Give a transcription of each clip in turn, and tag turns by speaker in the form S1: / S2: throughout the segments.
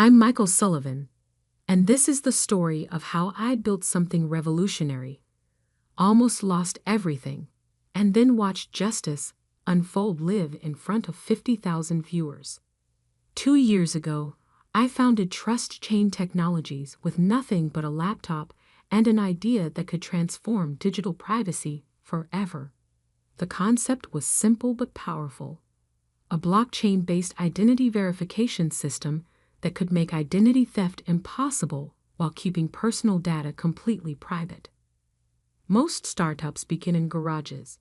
S1: I'm Michael Sullivan, and this is the story of how I built something revolutionary, almost lost everything, and then watched justice unfold live in front of 50,000 viewers. 2 years ago, I founded Trust Chain Technologies with nothing but a laptop and an idea that could transform digital privacy forever. The concept was simple but powerful: a blockchain-based identity verification system that could make identity theft impossible while keeping personal data completely private. Most startups begin in garages.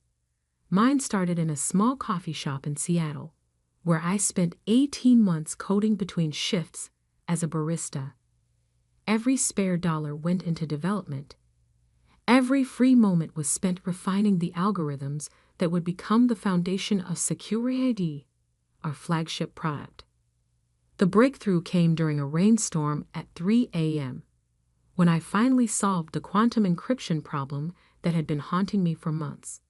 S1: Mine started in a small coffee shop in Seattle, where I spent 18 months coding between shifts as a barista. Every spare dollar went into development. Every free moment was spent refining the algorithms that would become the foundation of SecurityID, our flagship product. The breakthrough came during a rainstorm at 3 a.m., when I finally solved the quantum encryption problem that had been haunting me for months.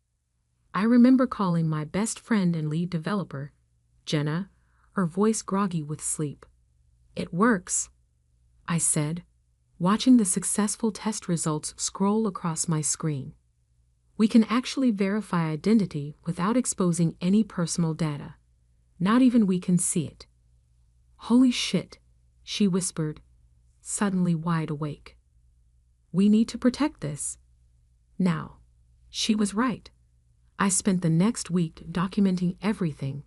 S1: I remember calling my best friend and lead developer, Jenna, her voice groggy with sleep. "It works," I said, watching the successful test results scroll across my screen. "We can actually verify identity without exposing any personal data. Not even we can see it." "Holy shit," she whispered, suddenly wide awake. "We need to protect this now." She was right. I spent the next week documenting everything,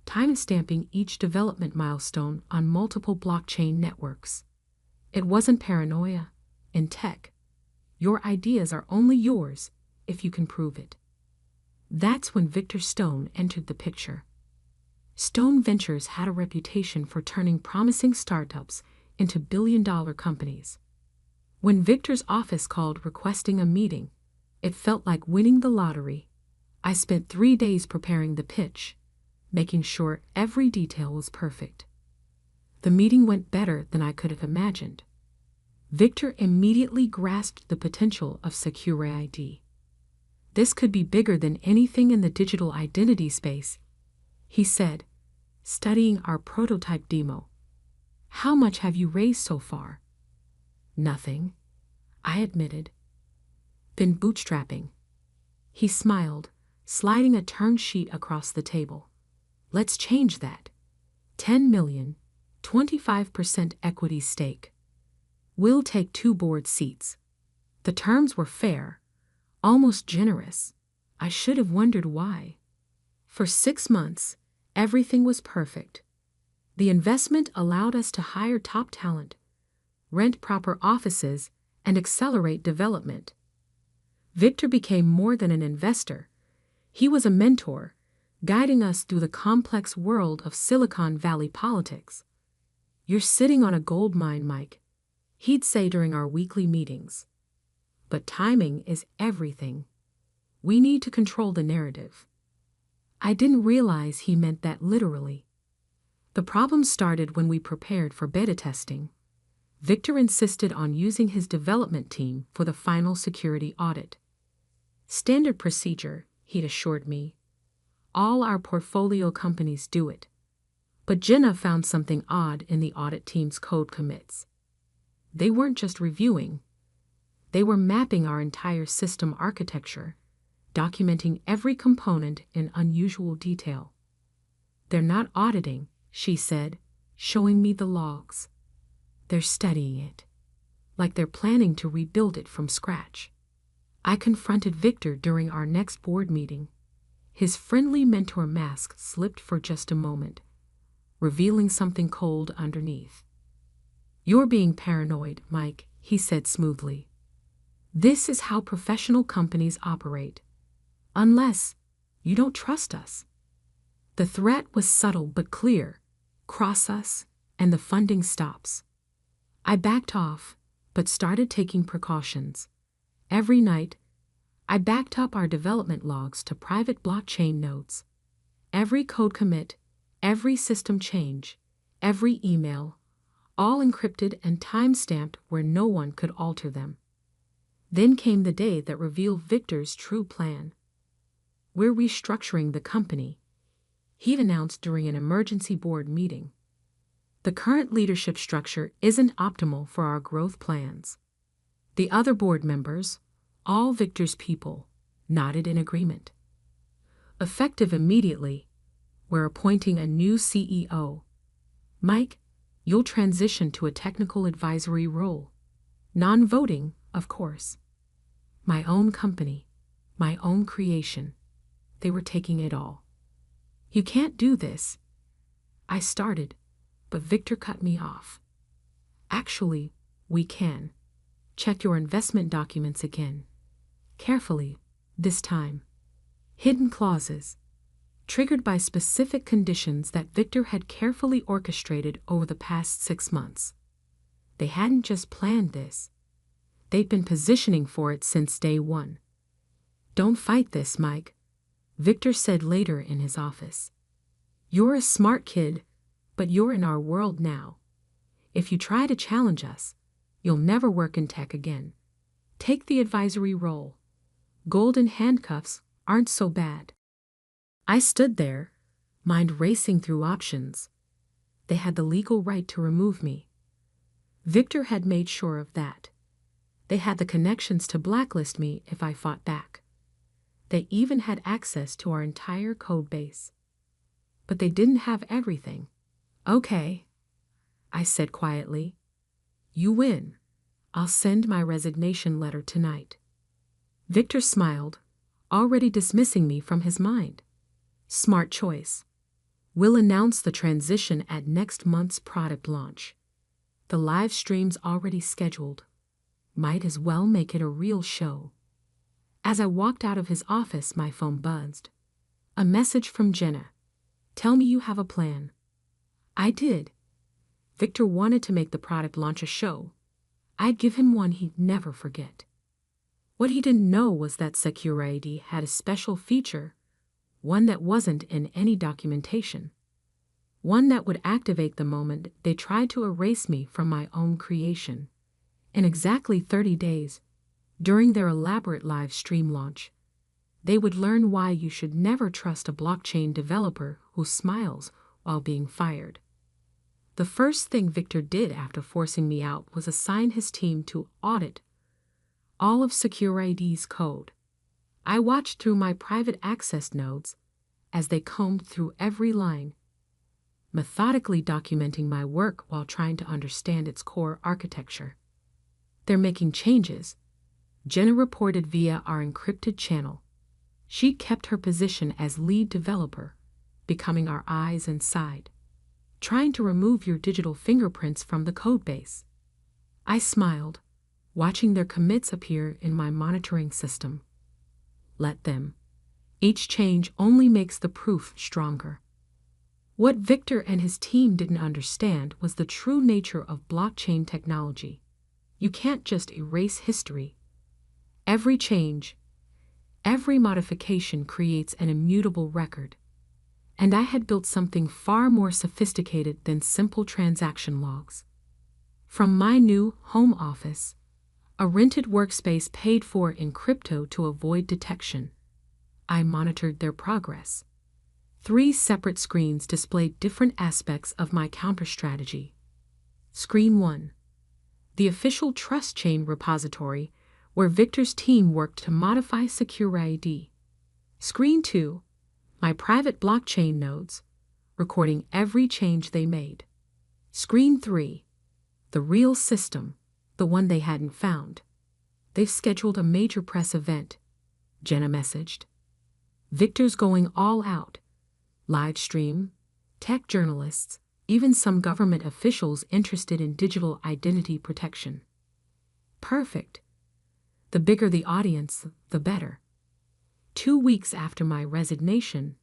S1: timestamping each development milestone on multiple blockchain networks. It wasn't paranoia. In tech, your ideas are only yours if you can prove it. That's when Victor Stone entered the picture. Stone Ventures had a reputation for turning promising startups into billion-dollar companies. When Victor's office called requesting a meeting, it felt like winning the lottery. I spent 3 days preparing the pitch, making sure every detail was perfect. The meeting went better than I could have imagined. Victor immediately grasped the potential of SecurityID. "This could be bigger than anything in the digital identity space," he said, studying our prototype demo. "How much have you raised so far?" "Nothing," I admitted. "Been bootstrapping." He smiled, sliding a term sheet across the table. "Let's change that. 10 million, 25% equity stake. We'll take 2 board seats." The terms were fair, almost generous. I should have wondered why. For 6 months, everything was perfect. The investment allowed us to hire top talent, rent proper offices, and accelerate development. Victor became more than an investor. He was a mentor, guiding us through the complex world of Silicon Valley politics. "You're sitting on a gold mine, Mike," he'd say during our weekly meetings. "But timing is everything. We need to control the narrative." I didn't realize he meant that literally. The problem started when we prepared for beta testing. Victor insisted on using his development team for the final security audit. "Standard procedure," he'd assured me. "All our portfolio companies do it." But Jenna found something odd in the audit team's code commits. They weren't just reviewing. They were mapping our entire system architecture, documenting every component in unusual detail. "They're not auditing," she said, showing me the logs. "They're studying it, like they're planning to rebuild it from scratch." I confronted Victor during our next board meeting. His friendly mentor mask slipped for just a moment, revealing something cold underneath. "You're being paranoid, Mike," he said smoothly. "This is how professional companies operate. Unless you don't trust us." The threat was subtle but clear: cross us, and the funding stops. I backed off, but started taking precautions. Every night, I backed up our development logs to private blockchain nodes. Every code commit, every system change, every email, all encrypted and time-stamped where no one could alter them. Then came the day that revealed Victor's true plan. "We're restructuring the company," he'd announced during an emergency board meeting. The current leadership structure isn't optimal for our growth plans. The other board members, all Victor's people, nodded in agreement. Effective immediately, we're appointing a new CEO. Mike, you'll transition to a technical advisory role. Non-voting, of course. My own company, my own creation. They were taking it all. You can't do this. I started, but Victor cut me off. Actually, we can. Check your investment documents again. Carefully, this time. Hidden clauses. Triggered by specific conditions that Victor had carefully orchestrated over the past 6 months. They hadn't just planned this. They'd been positioning for it since day one. Don't fight this, Mike, Victor said later in his office. You're a smart kid, but you're in our world now. If you try to challenge us, you'll never work in tech again. Take the advisory role. Golden handcuffs aren't so bad. I stood there, mind racing through options. They had the legal right to remove me. Victor had made sure of that. They had the connections to blacklist me if I fought back. They even had access to our entire code base. But they didn't have everything. Okay, I said quietly. You win. I'll send my resignation letter tonight. Victor smiled, already dismissing me from his mind. Smart choice. We'll announce the transition at next month's product launch. The live stream's already scheduled. Might as well make it a real show. As I walked out of his office, my phone buzzed. A message from Jenna. Tell me you have a plan. I did. Victor wanted to make the product launch a show. I'd give him one he'd never forget. What he didn't know was that Secure ID had a special feature, one that wasn't in any documentation. One that would activate the moment they tried to erase me from my own creation. In exactly 30 days, during their elaborate live stream launch, they would learn why you should never trust a blockchain developer who smiles while being fired. The first thing Victor did after forcing me out was assign his team to audit all of Secure ID's code. I watched through my private access nodes as they combed through every line, methodically documenting my work while trying to understand its core architecture. They're making changes, Jenna reported via our encrypted channel. She kept her position as lead developer, becoming our eyes inside, trying to remove your digital fingerprints from the codebase. I smiled, watching their commits appear in my monitoring system. Let them. Each change only makes the proof stronger. What Victor and his team didn't understand was the true nature of blockchain technology. You can't just erase history. Every change, every modification creates an immutable record. And I had built something far more sophisticated than simple transaction logs. From my new home office, a rented workspace paid for in crypto to avoid detection, I monitored their progress. 3 separate screens displayed different aspects of my counter strategy. Screen 1. The official trust chain repository where Victor's team worked to modify Secure ID. Screen 2. My private blockchain nodes, recording every change they made. Screen 3. The real system, the one they hadn't found. They've scheduled a major press event, Jenna messaged. Victor's going all out. Live stream, tech journalists, even some government officials interested in digital identity protection. Perfect. The bigger the audience, the better. 2 weeks after my resignation,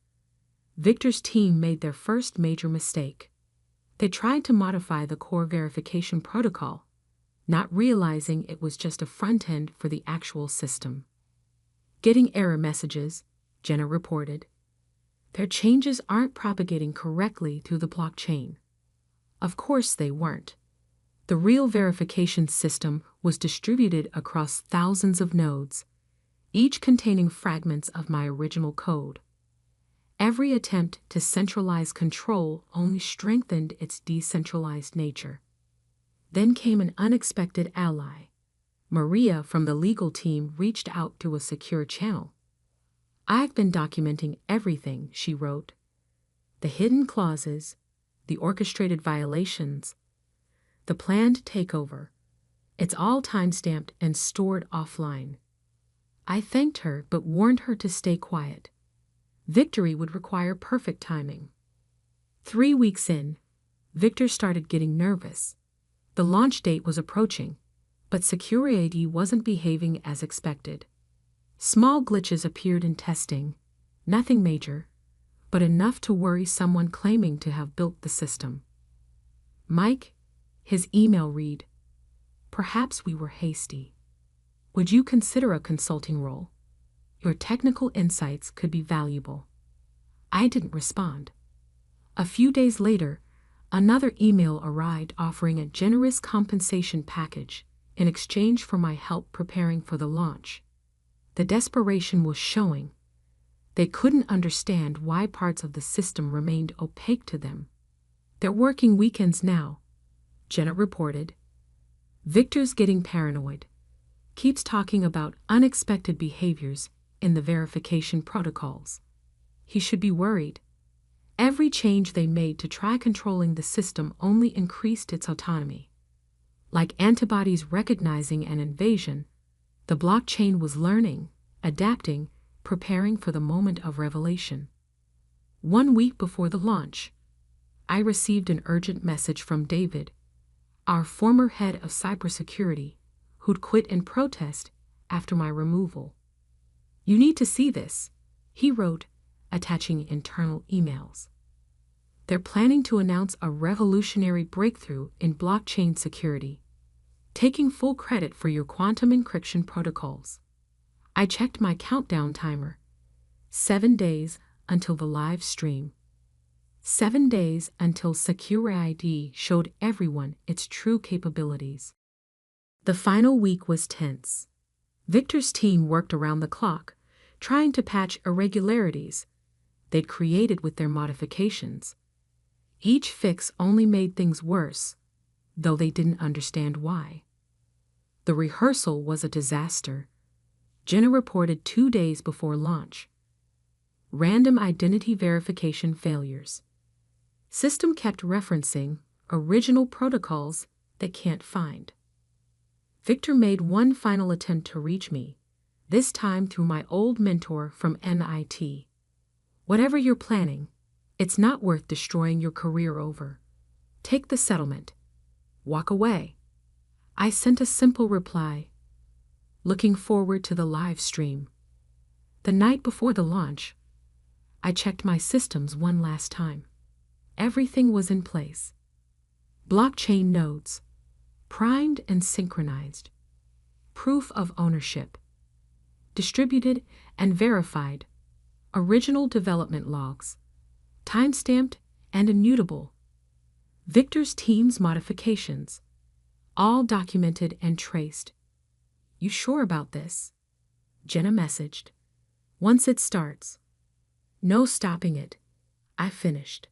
S1: Victor's team made their first major mistake. They tried to modify the core verification protocol, not realizing it was just a front end for the actual system. Getting error messages, Jenna reported. Their changes aren't propagating correctly through the blockchain. Of course they weren't. The real verification system was distributed across thousands of nodes, each containing fragments of my original code. Every attempt to centralize control only strengthened its decentralized nature. Then came an unexpected ally. Maria from the legal team reached out through a secure channel. "I've been documenting everything," she wrote. "The hidden clauses, the orchestrated violations, the planned takeover. It's all timestamped and stored offline." I thanked her but warned her to stay quiet. Victory would require perfect timing. 3 weeks in, Victor started getting nervous. The launch date was approaching, but security wasn't behaving as expected. Small glitches appeared in testing, nothing major, but enough to worry someone claiming to have built the system. "Mike," his email read, "perhaps we were hasty. Would you consider a consulting role? Your technical insights could be valuable." I didn't respond. A few days later, another email arrived offering a generous compensation package in exchange for my help preparing for the launch. The desperation was showing. They couldn't understand why parts of the system remained opaque to them. "They're working weekends now," Jenna reported. "Victor's getting paranoid. Keeps talking about unexpected behaviors in the verification protocols. He should be worried. Every change they made to try controlling the system only increased its autonomy. Like antibodies recognizing an invasion, the blockchain was learning, adapting, preparing for the moment of revelation." 1 week before the launch, I received an urgent message from David, our former head of cybersecurity, who'd quit in protest after my removal. "You need to see this," he wrote, attaching internal emails. "They're planning to announce a revolutionary breakthrough in blockchain security, taking full credit for your quantum encryption protocols." I checked my countdown timer. 7 days until the live stream. 7 days until SecurityID showed everyone its true capabilities. The final week was tense. Victor's team worked around the clock, trying to patch irregularities they'd created with their modifications. Each fix only made things worse, though they didn't understand why. The rehearsal was a disaster. Jenna reported 2 days before launch. Random identity verification failures. System kept referencing original protocols they can't find. Victor made one final attempt to reach me, this time through my old mentor from NIT. "Whatever you're planning, it's not worth destroying your career over. Take the settlement. Walk away." I sent a simple reply, looking forward to the live stream. The night before the launch, I checked my systems one last time. Everything was in place. Blockchain nodes, primed and synchronized. Proof of ownership, distributed and verified. Original development logs, timestamped and immutable. Victor's team's modifications, all documented and traced. "You sure about this?" Jenna messaged. "Once it starts, no stopping it." I finished.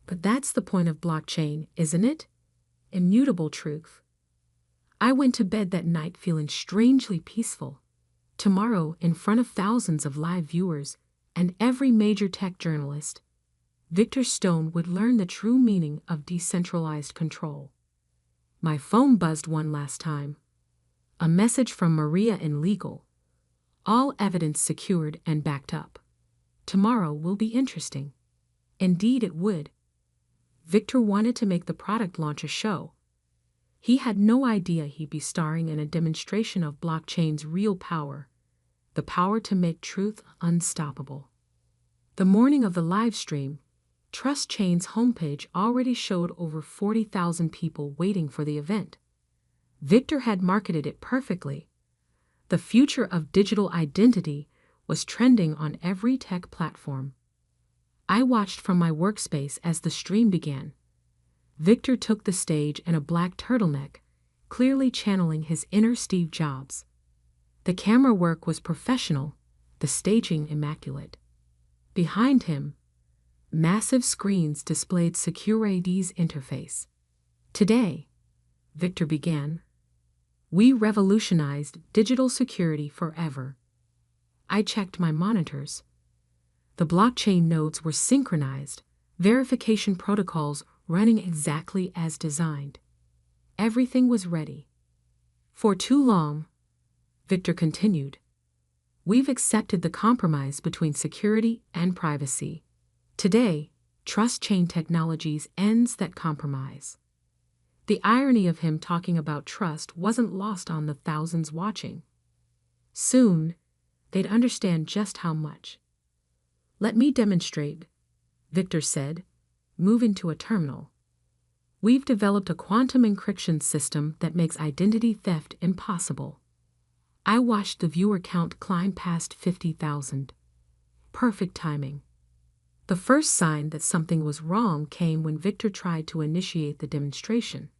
S1: But that's the point of blockchain, isn't it? Immutable truth. I went to bed that night feeling strangely peaceful. Tomorrow, in front of thousands of live viewers and every major tech journalist, Victor Stone would learn the true meaning of decentralized control. My phone buzzed one last time. A message from Maria in legal. All evidence secured and backed up. Tomorrow will be interesting. Indeed it would. Victor wanted to make the product launch a show. He had no idea he'd be starring in a demonstration of blockchain's real power, the power to make truth unstoppable. The morning of the live stream, Trust Chain's homepage already showed over 40,000 people waiting for the event. Victor had marketed it perfectly. The future of digital identity was trending on every tech platform. I watched from my workspace as the stream began. Victor took the stage in a black turtleneck, clearly channeling his inner Steve Jobs. The camera work was professional, the staging immaculate. Behind him, massive screens displayed SecureID's interface. Today, Victor began, we revolutionized digital security forever. I checked my monitors. The blockchain nodes were synchronized, verification protocols running exactly as designed. Everything was ready. For too long, Victor continued, we've accepted the compromise between security and privacy. Today, Trust Chain Technologies ends that compromise. The irony of him talking about trust wasn't lost on the thousands watching. Soon, they'd understand just how much. Let me demonstrate, Victor said, moving to a terminal. We've developed a quantum encryption system that makes identity theft impossible. I watched the viewer count climb past 50,000. Perfect timing. The first sign that something was wrong came when Victor tried to initiate the demonstration.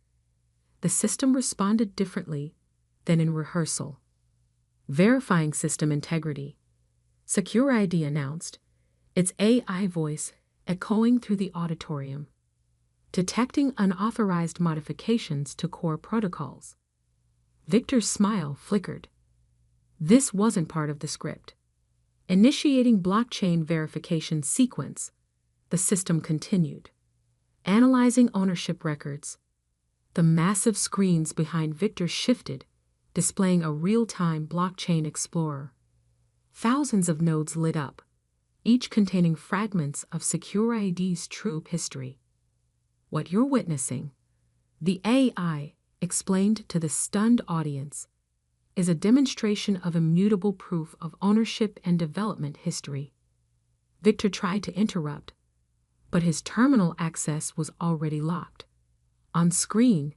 S1: The system responded differently than in rehearsal. Verifying system integrity, SecureID announced, its AI voice echoing through the auditorium, detecting unauthorized modifications to core protocols. Victor's smile flickered. This wasn't part of the script. Initiating blockchain verification sequence, the system continued. Analyzing ownership records. The massive screens behind Victor shifted, displaying a real-time blockchain explorer. Thousands of nodes lit up, each containing fragments of SecureID's true history. What you're witnessing, the AI explained to the stunned audience, is a demonstration of immutable proof of ownership and development history. Victor tried to interrupt, but his terminal access was already locked. On screen,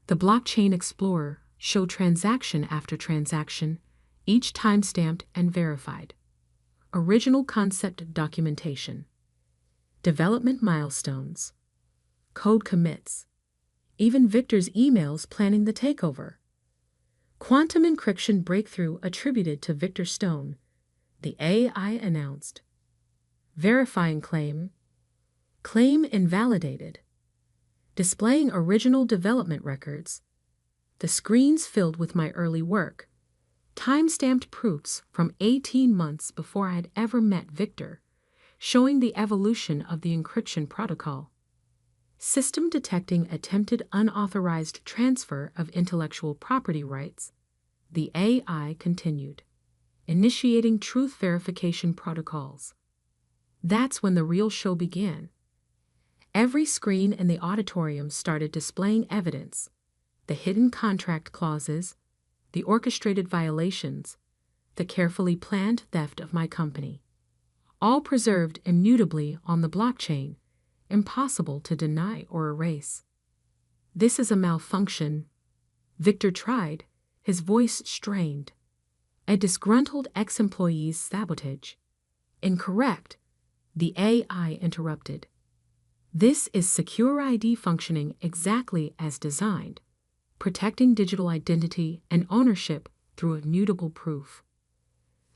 S1: the blockchain explorer showed transaction after transaction, each timestamped and verified. Original concept documentation, development milestones, code commits, even Victor's emails planning the takeover. Quantum encryption breakthrough attributed to Victor Stone, the AI announced. Verifying claim invalidated. Displaying original development records, the screens filled with my early work, time-stamped proofs from 18 months before I had ever met Victor, showing the evolution of the encryption protocol. System detecting attempted unauthorized transfer of intellectual property rights, the AI continued, initiating truth verification protocols. That's when the real show began. Every screen in the auditorium started displaying evidence, the hidden contract clauses, the orchestrated violations, the carefully planned theft of my company, all preserved immutably on the blockchain, impossible to deny or erase. This is a malfunction, Victor tried, his voice strained. A disgruntled ex-employee's sabotage. Incorrect, the AI interrupted. This is SecureID functioning exactly as designed, protecting digital identity and ownership through immutable proof.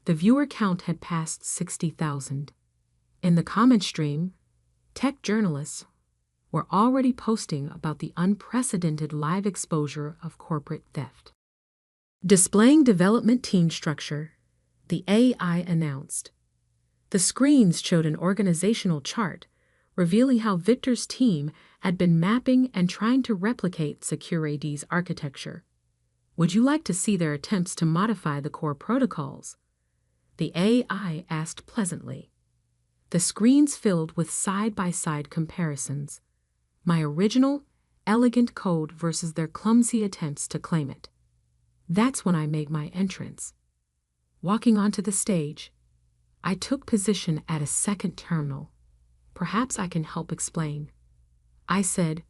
S1: The viewer count had passed 60,000. In the comment stream, tech journalists were already posting about the unprecedented live exposure of corporate theft. Displaying development team structure, the AI announced. The screens showed an organizational chart revealing how Victor's team had been mapping and trying to replicate SecureID's architecture. Would you like to see their attempts to modify the core protocols? The AI asked pleasantly. The screens filled with side-by-side comparisons. My original, elegant code versus their clumsy attempts to claim it. That's when I made my entrance. Walking onto the stage, I took position at a second terminal. Perhaps I can help explain, I said,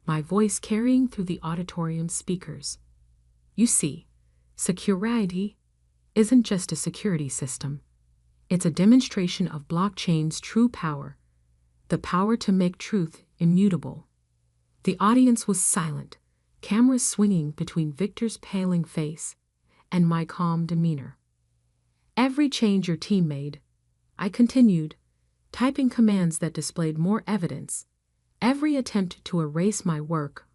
S1: my voice carrying through the auditorium speakers. You see, SecureID isn't just a security system. It's a demonstration of blockchain's true power, the power to make truth immutable. The audience was silent, cameras swinging between Victor's paling face and my calm demeanor. Every change your team made, I continued, typing commands that displayed more evidence. Every attempt to erase my work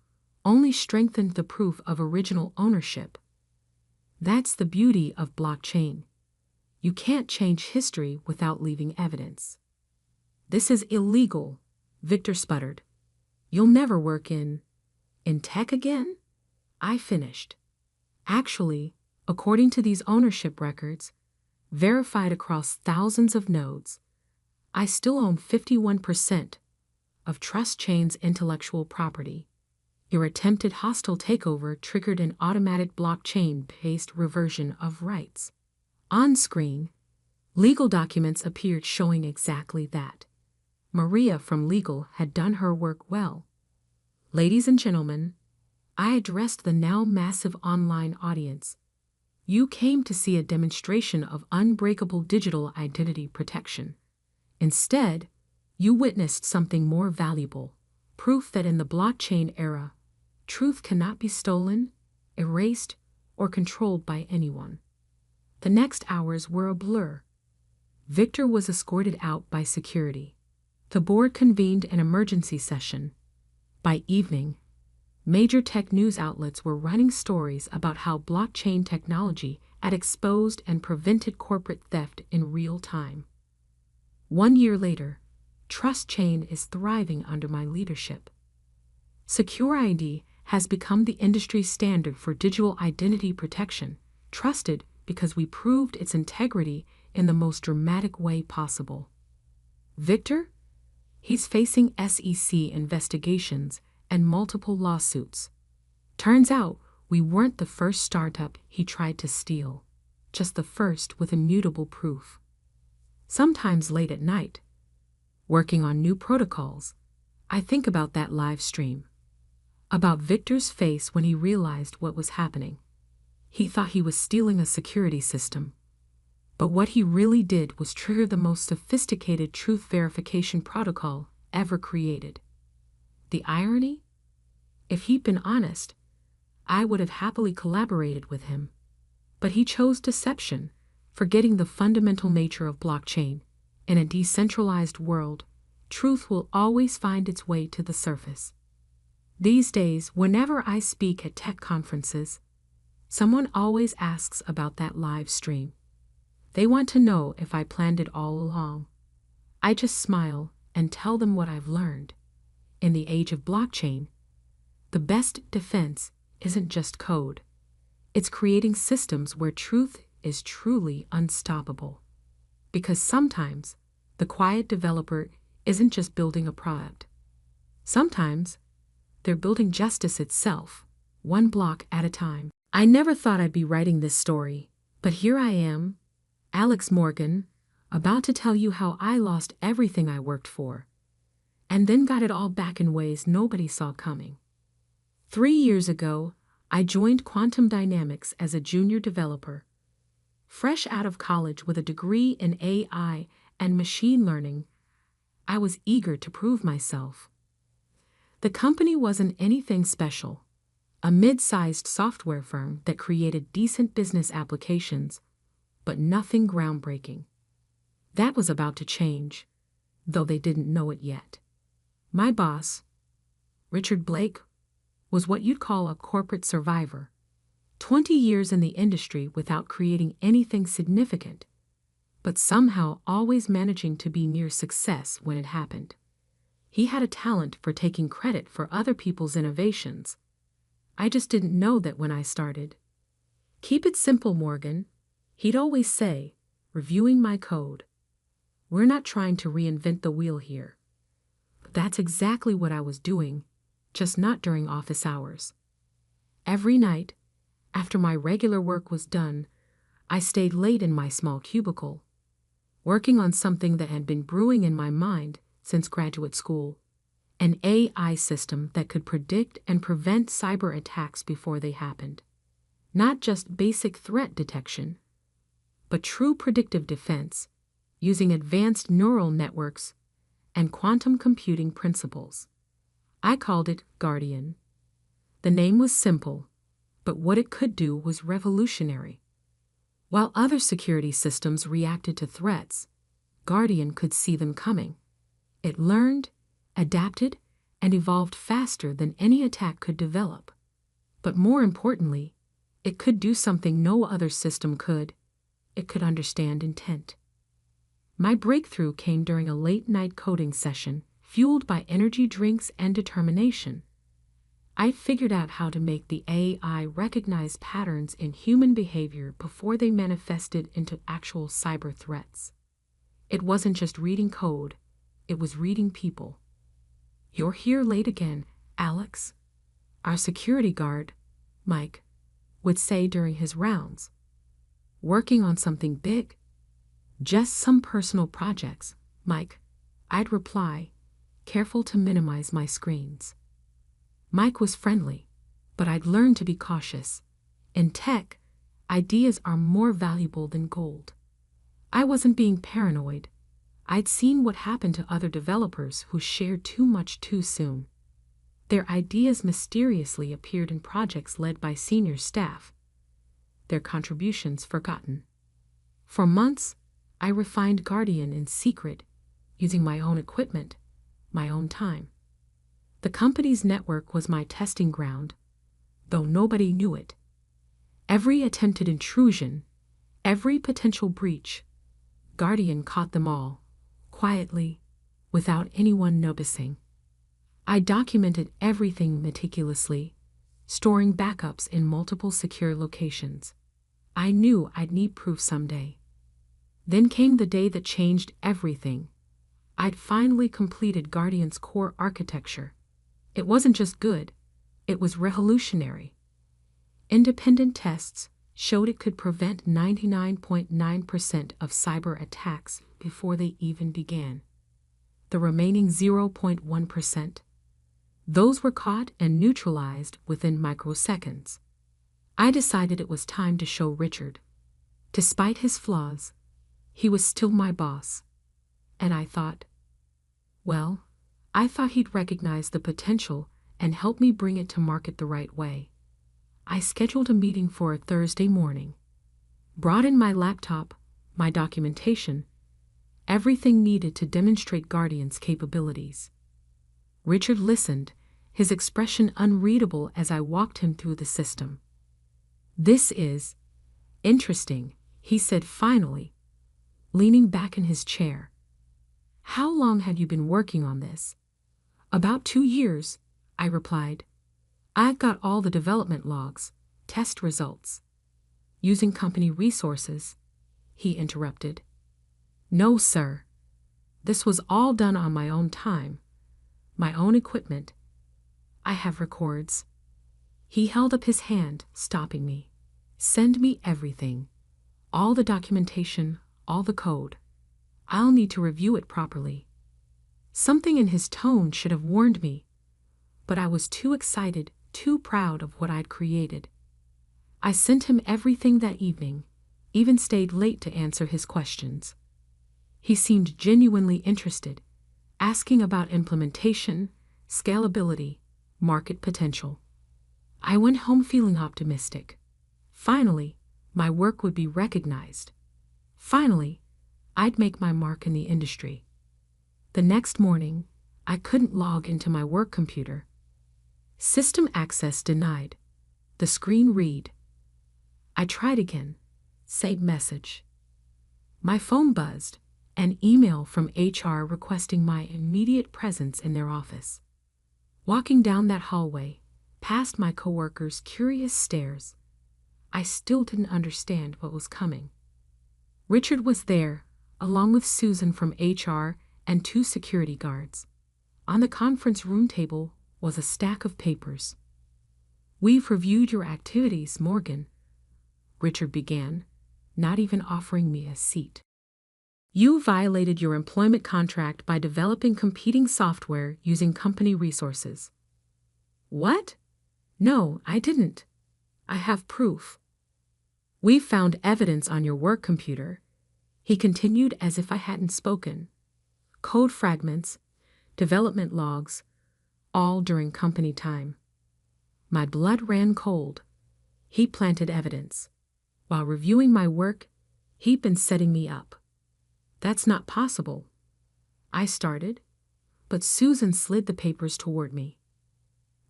S1: only strengthened the proof of original ownership. That's the beauty of blockchain. You can't change history without leaving evidence. This is illegal, Victor sputtered. You'll never work in tech again? I finished. Actually, according to these ownership records, verified across thousands of nodes, I still own 51% of Trust Chain's intellectual property. Your attempted hostile takeover triggered an automatic blockchain-based reversion of rights. On screen, legal documents appeared showing exactly that. Maria from legal had done her work well. Ladies and gentlemen, I addressed the now massive online audience. You came to see a demonstration of unbreakable digital identity protection. Instead, you witnessed something more valuable, proof that in the blockchain era, truth cannot be stolen, erased, or controlled by anyone. The next hours were a blur. Victor was escorted out by security. The board convened an emergency session. By evening, major tech news outlets were running stories about how blockchain technology had exposed and prevented corporate theft in real time. 1 year later, Trust Chain is thriving under my leadership. Secure ID has become the industry standard for digital identity protection, trusted because we proved its integrity in the most dramatic way possible. Victor? He's facing SEC investigations and multiple lawsuits. Turns out we weren't the first startup he tried to steal, just the first with immutable proof. Sometimes late at night, working on new protocols, I think about that live stream. About Victor's face when he realized what was happening. He thought he was stealing a security system. But what he really did was trigger the most sophisticated truth verification protocol ever created. The irony? If he'd been honest, I would have happily collaborated with him. But he chose deception, forgetting the fundamental nature of blockchain. In a decentralized world, truth will always find its way to the surface. These days, whenever I speak at tech conferences, someone always asks about that live stream. They want to know if I planned it all along. I just smile and tell them what I've learned. In the age of blockchain, the best defense isn't just code. It's creating systems where truth is truly unstoppable. Because sometimes, the quiet developer isn't just building a product. Sometimes, they're building justice itself, one block at a time. I never thought I'd be writing this story, but here I am, Alex Morgan, about to tell you how I lost everything I worked for, and then got it all back in ways nobody saw coming. 3 years ago, I joined Quantum Dynamics as a junior developer. Fresh out of college with a degree in AI and machine learning, I was eager to prove myself. The company wasn't anything special, a mid-sized software firm that created decent business applications, but nothing groundbreaking. That was about to change, though they didn't know it yet. My boss, Richard Blake, was what you'd call a corporate survivor, 20 years in the industry without creating anything significant, but somehow always managing to be near success when it happened. He had a talent for taking credit for other people's innovations. I just didn't know that when I started. Keep it simple, Morgan, he'd always say, reviewing my code. We're not trying to reinvent the wheel here. But that's exactly what I was doing, just not during office hours. Every night, after my regular work was done, I stayed late in my small cubicle, working on something that had been brewing in my mind since graduate school, an AI system that could predict and prevent cyber attacks before they happened. Not just basic threat detection, but true predictive defense, using advanced neural networks and quantum computing principles. I called it Guardian. The name was simple, but what it could do was revolutionary. While other security systems reacted to threats, Guardian could see them coming. It learned, adapted, and evolved faster than any attack could develop. But more importantly, it could do something no other system could. It could understand intent. My breakthrough came during a late-night coding session, fueled by energy drinks and determination. I figured out how to make the AI recognize patterns in human behavior before they manifested into actual cyber threats. It wasn't just reading code, it was reading people. "You're here late again, Alex," our security guard, Mike, would say during his rounds. "Working on something big?" "Just some personal projects, Mike," I'd reply, careful to minimize my screens. Mike was friendly, but I'd learned to be cautious. In tech, ideas are more valuable than gold. I wasn't being paranoid. I'd seen what happened to other developers who shared too much too soon. Their ideas mysteriously appeared in projects led by senior staff, their contributions forgotten. For months, I refined Guardian in secret, using my own equipment, my own time. The company's network was my testing ground, though nobody knew it. Every attempted intrusion, every potential breach, Guardian caught them all, quietly, without anyone noticing. I documented everything meticulously, storing backups in multiple secure locations. I knew I'd need proof someday. Then came the day that changed everything. I'd finally completed Guardian's core architecture. It wasn't just good, it was revolutionary. Independent tests showed it could prevent 99.9% of cyber attacks before they even began. The remaining 0.1%, those were caught and neutralized within microseconds. I decided it was time to show Richard. Despite his flaws, he was still my boss. And I thought he'd recognize the potential and help me bring it to market the right way. I scheduled a meeting for a Thursday morning, brought in my laptop, my documentation, everything needed to demonstrate Guardian's capabilities. Richard listened, his expression unreadable as I walked him through the system. "This is interesting," he said finally, leaning back in his chair. "How long had you been working on this?" "About 2 years," I replied. "I've got all the development logs, test results." "Using company resources?" he interrupted. "No, sir. This was all done on my own time, my own equipment. I have records." He held up his hand, stopping me. "Send me everything. All the documentation, all the code. I'll need to review it properly." Something in his tone should have warned me, but I was too excited, too proud of what I'd created. I sent him everything that evening, even stayed late to answer his questions. He seemed genuinely interested, asking about implementation, scalability, market potential. I went home feeling optimistic. Finally, my work would be recognized. Finally, I'd make my mark in the industry. The next morning, I couldn't log into my work computer. System access denied. The screen read. I tried again. Save message. My phone buzzed. An email from HR requesting my immediate presence in their office. Walking down that hallway, past my coworkers' curious stares, I still didn't understand what was coming. Richard was there, along with Susan from HR and 2 security guards. On the conference room table was a stack of papers. "We've reviewed your activities, Morgan," Richard began, not even offering me a seat. "You violated your employment contract by developing competing software using company resources." "What?" "No, I didn't. I have proof." "We've found evidence on your work computer," he continued as if I hadn't spoken. "Code fragments, development logs, all during company time." My blood ran cold. He planted evidence. While reviewing my work, he'd been setting me up. That's not possible, I started, but Susan slid the papers toward me.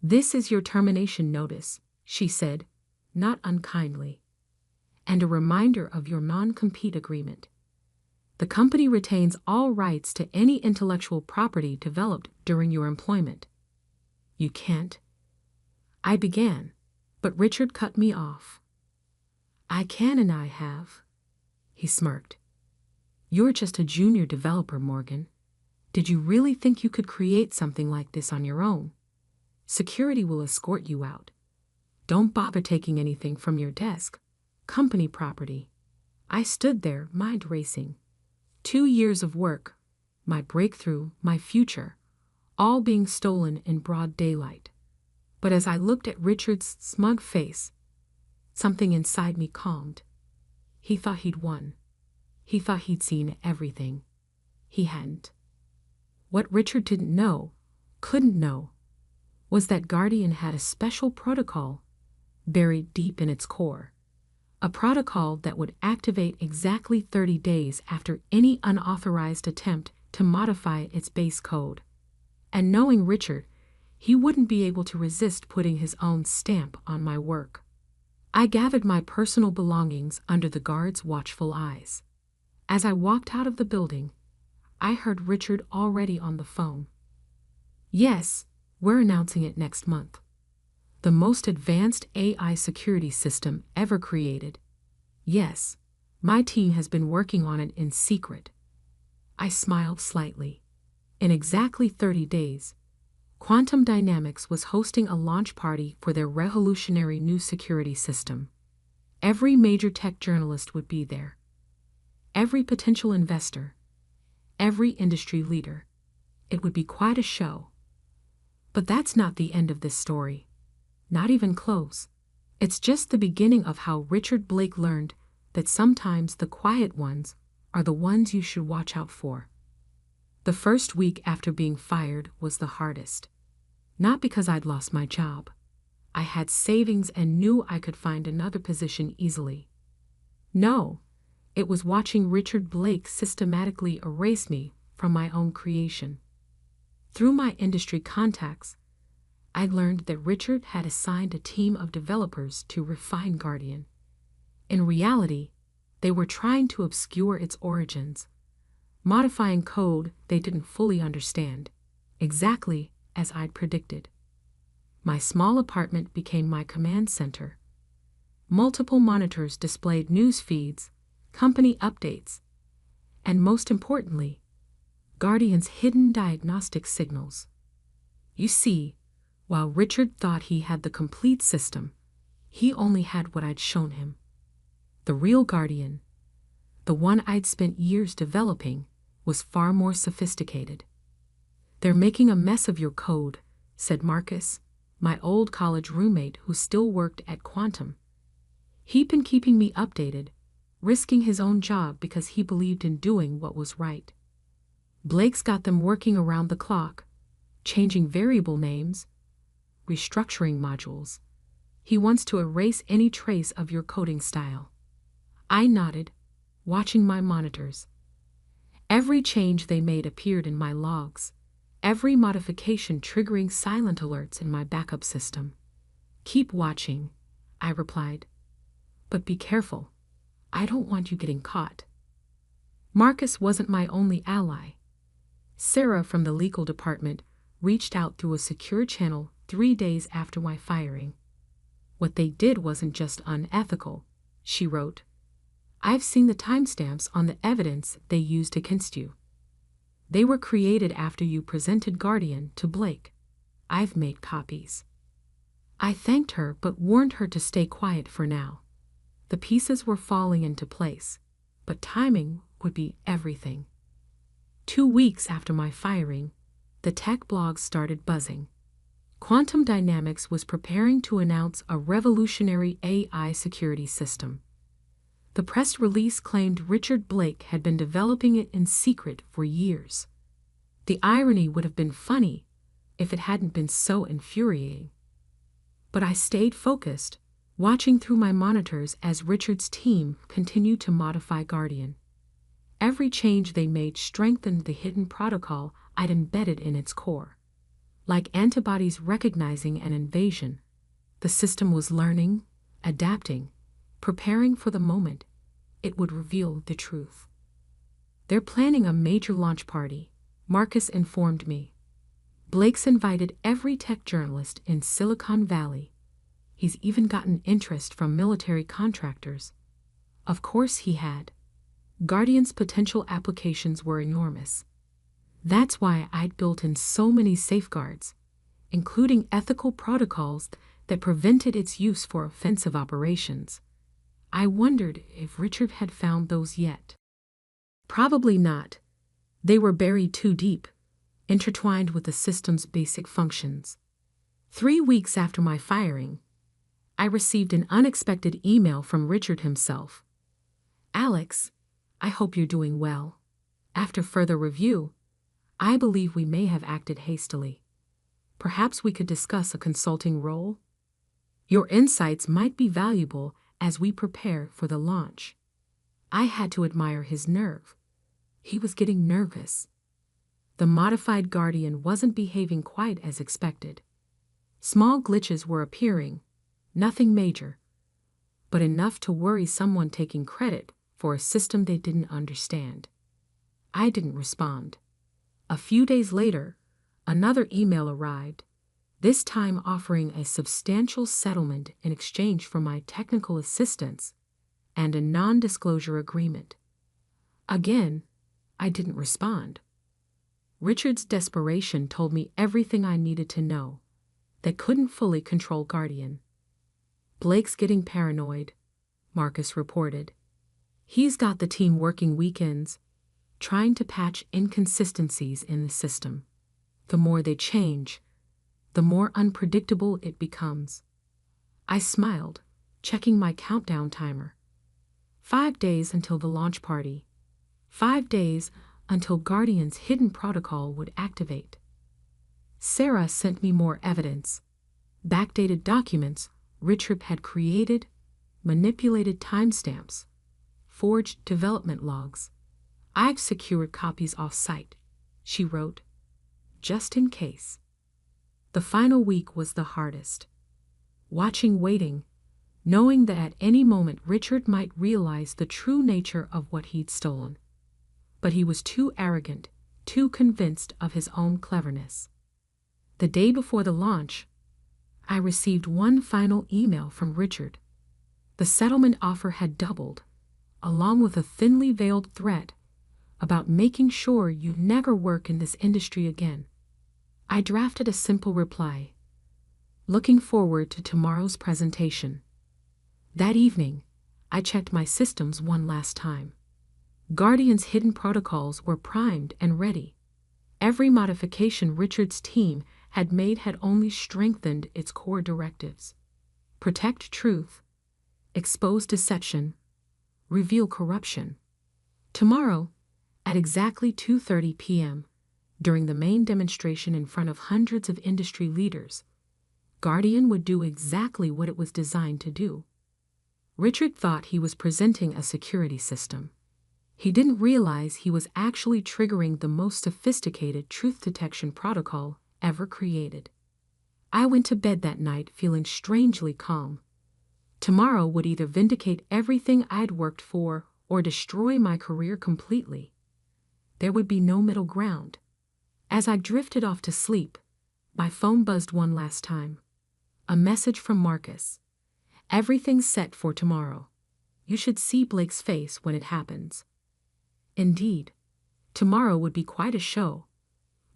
S1: This is your termination notice, she said, not unkindly, and a reminder of your non-compete agreement. The company retains all rights to any intellectual property developed during your employment. You can't. I began, but Richard cut me off. I can and I have. He smirked. You're just a junior developer, Morgan. Did you really think you could create something like this on your own? Security will escort you out. Don't bother taking anything from your desk. Company property. I stood there, mind racing. 2 years of work, my breakthrough, my future, all being stolen in broad daylight. But as I looked at Richard's smug face, something inside me calmed. He thought he'd won. He thought he'd seen everything. He hadn't. What Richard didn't know, couldn't know, was that Guardian had a special protocol buried deep in its core. A protocol that would activate exactly 30 days after any unauthorized attempt to modify its base code. And knowing Richard, he wouldn't be able to resist putting his own stamp on my work. I gathered my personal belongings under the guard's watchful eyes. As I walked out of the building, I heard Richard already on the phone. Yes, we're announcing it next month. The most advanced AI security system ever created. Yes, my team has been working on it in secret. I smiled slightly. In exactly 30 days, Quantum Dynamics was hosting a launch party for their revolutionary new security system. Every major tech journalist would be there. Every potential investor. Every industry leader. It would be quite a show. But that's not the end of this story. Not even close. It's just the beginning of how Richard Blake learned that sometimes the quiet ones are the ones you should watch out for. The first week after being fired was the hardest. Not because I'd lost my job. I had savings and knew I could find another position easily. No, it was watching Richard Blake systematically erase me from my own creation. Through my industry contacts, I learned that Richard had assigned a team of developers to refine Guardian. In reality, they were trying to obscure its origins, modifying code they didn't fully understand, exactly as I'd predicted. My small apartment became my command center. Multiple monitors displayed news feeds, company updates, and most importantly, Guardian's hidden diagnostic signals. You see, while Richard thought he had the complete system, he only had what I'd shown him. The real Guardian, the one I'd spent years developing, was far more sophisticated. They're making a mess of your code, said Marcus, my old college roommate who still worked at Quantum. He'd been keeping me updated, risking his own job because he believed in doing what was right. Blake's got them working around the clock, changing variable names, restructuring modules. He wants to erase any trace of your coding style. I nodded, watching my monitors. Every change they made appeared in my logs, every modification triggering silent alerts in my backup system. Keep watching, I replied. But be careful. I don't want you getting caught. Marcus wasn't my only ally. Sarah from the legal department reached out through a secure channel 3 days after my firing. What they did wasn't just unethical, she wrote. I've seen the timestamps on the evidence they used against you. They were created after you presented Guardian to Blake. I've made copies. I thanked her but warned her to stay quiet for now. The pieces were falling into place, but timing would be everything. 2 weeks after my firing, the tech blogs started buzzing. Quantum Dynamics was preparing to announce a revolutionary AI security system. The press release claimed Richard Blake had been developing it in secret for years. The irony would have been funny if it hadn't been so infuriating. But I stayed focused, watching through my monitors as Richard's team continued to modify Guardian. Every change they made strengthened the hidden protocol I'd embedded in its core. Like antibodies recognizing an invasion, the system was learning, adapting, preparing for the moment it would reveal the truth. They're planning a major launch party, Marcus informed me. Blake's invited every tech journalist in Silicon Valley. He's even gotten interest from military contractors. Of course he had. Guardian's potential applications were enormous. That's why I'd built in so many safeguards, including ethical protocols that prevented its use for offensive operations. I wondered if Richard had found those yet. Probably not. They were buried too deep, intertwined with the system's basic functions. 3 weeks after my firing, I received an unexpected email from Richard himself. "Alex, I hope you're doing well. After further review, I believe we may have acted hastily. Perhaps we could discuss a consulting role? Your insights might be valuable as we prepare for the launch." I had to admire his nerve. He was getting nervous. The modified Guardian wasn't behaving quite as expected. Small glitches were appearing, nothing major, but enough to worry someone taking credit for a system they didn't understand. I didn't respond. A few days later, another email arrived, this time offering a substantial settlement in exchange for my technical assistance and a non-disclosure agreement. Again, I didn't respond. Richard's desperation told me everything I needed to know. They couldn't fully control Guardian. "Blake's getting paranoid," Marcus reported. "He's got the team working weekends, trying to patch inconsistencies in the system. The more they change, the more unpredictable it becomes." I smiled, checking my countdown timer. 5 days until the launch party. 5 days until Guardian's hidden protocol would activate. Sarah sent me more evidence. Backdated documents Richard had created, manipulated timestamps, forged development logs. "I've secured copies off-site," she wrote, "just in case." The final week was the hardest. Waiting, knowing that at any moment Richard might realize the true nature of what he'd stolen. But he was too arrogant, too convinced of his own cleverness. The day before the launch, I received one final email from Richard. The settlement offer had doubled, along with a thinly veiled threat about making sure you never work in this industry again. I drafted a simple reply, "Looking forward to tomorrow's presentation." That evening, I checked my systems one last time. Guardian's hidden protocols were primed and ready. Every modification Richard's team had made had only strengthened its core directives. Protect truth, expose deception, reveal corruption. Tomorrow, at exactly 2:30 p.m., during the main demonstration in front of hundreds of industry leaders, Guardian would do exactly what it was designed to do. Richard thought he was presenting a security system. He didn't realize he was actually triggering the most sophisticated truth detection protocol ever created. I went to bed that night feeling strangely calm. Tomorrow would either vindicate everything I'd worked for or destroy my career completely. There would be no middle ground. As I drifted off to sleep, my phone buzzed one last time. A message from Marcus. "Everything's set for tomorrow. You should see Blake's face when it happens." Indeed, tomorrow would be quite a show,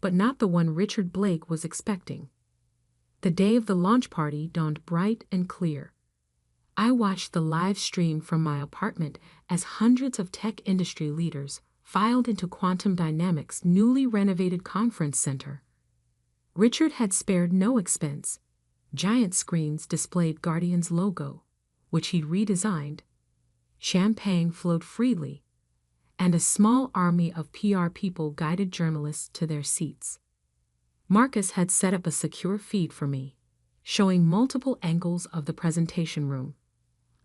S1: but not the one Richard Blake was expecting. The day of the launch party dawned bright and clear. I watched the live stream from my apartment as hundreds of tech industry leaders filed into Quantum Dynamics' newly renovated conference center. Richard had spared no expense. Giant screens displayed Guardian's logo, which he'd redesigned. Champagne flowed freely, and a small army of PR people guided journalists to their seats. Marcus had set up a secure feed for me, showing multiple angles of the presentation room.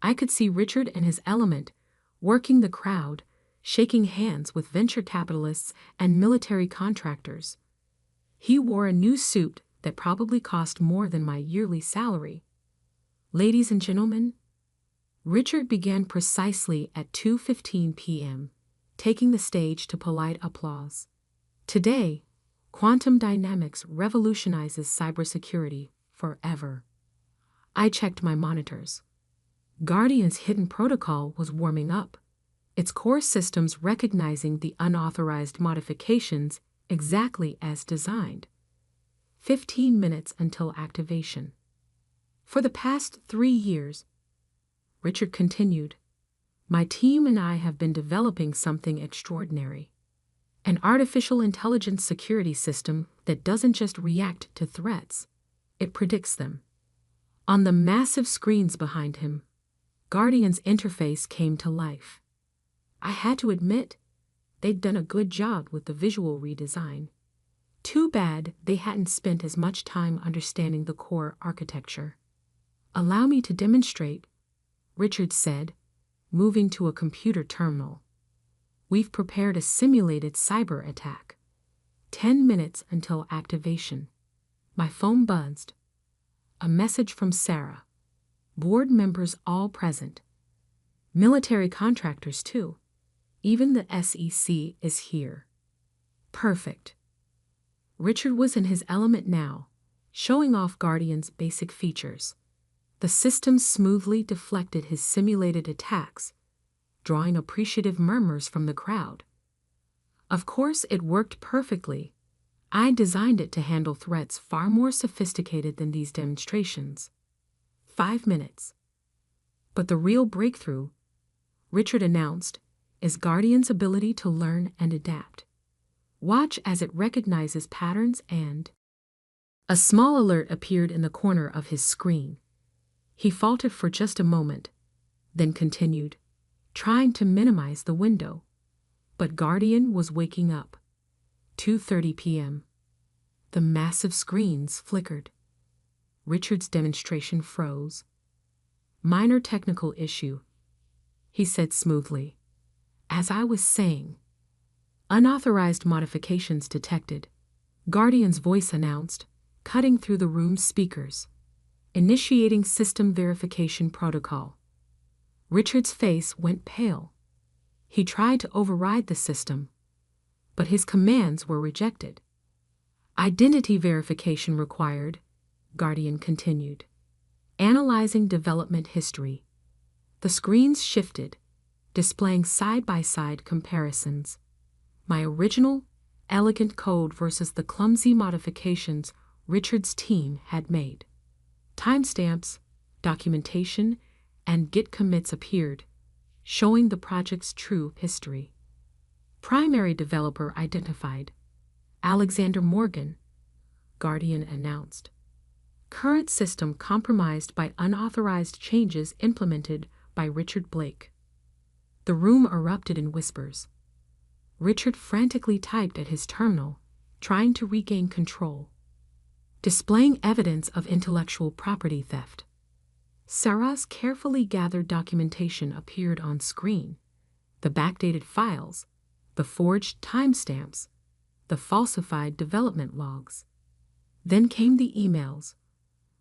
S1: I could see Richard in his element, working the crowd, shaking hands with venture capitalists and military contractors. He wore a new suit that probably cost more than my yearly salary. Ladies and gentlemen, Richard began precisely at 2:15 p.m., taking the stage to polite applause. Today, quantum dynamics revolutionizes cybersecurity forever. I checked my monitors. Guardian's hidden protocol was warming up, its core systems recognizing the unauthorized modifications exactly as designed. 15 minutes until activation. For the past 3 years, Richard continued, my team and I have been developing something extraordinary. An artificial intelligence security system that doesn't just react to threats, it predicts them. On the massive screens behind him, Guardian's interface came to life. I had to admit, they'd done a good job with the visual redesign. Too bad they hadn't spent as much time understanding the core architecture. Allow me to demonstrate, Richard said, moving to a computer terminal. We've prepared a simulated cyber attack. 10 minutes until activation. My phone buzzed. A message from Sarah. Board members all present. Military contractors too. Even the SEC is here. Perfect. Richard was in his element now, showing off Guardian's basic features. The system smoothly deflected his simulated attacks, drawing appreciative murmurs from the crowd. Of course, it worked perfectly. I designed it to handle threats far more sophisticated than these demonstrations. 5 minutes. But the real breakthrough, Richard announced, is Guardian's ability to learn and adapt. Watch as it recognizes patterns and... A small alert appeared in the corner of his screen. He faltered for just a moment, then continued, trying to minimize the window. But Guardian was waking up. 2:30 p.m. The massive screens flickered. Richard's demonstration froze. Minor technical issue, he said smoothly. As I was saying, unauthorized modifications detected, Guardian's voice announced, cutting through the room's speakers. Initiating system verification protocol. Richard's face went pale. He tried to override the system, but his commands were rejected. Identity verification required, Guardian continued. Analyzing development history. The screens shifted, displaying side-by-side comparisons. My original, elegant code versus the clumsy modifications Richard's team had made. Timestamps, documentation, and Git commits appeared, showing the project's true history. Primary developer identified. Alexander Morgan, Guardian announced. Current system compromised by unauthorized changes implemented by Richard Blake. The room erupted in whispers. Richard frantically typed at his terminal, trying to regain control. Displaying evidence of intellectual property theft. Sarah's carefully gathered documentation appeared on screen. The backdated files, the forged timestamps, the falsified development logs. Then came the emails.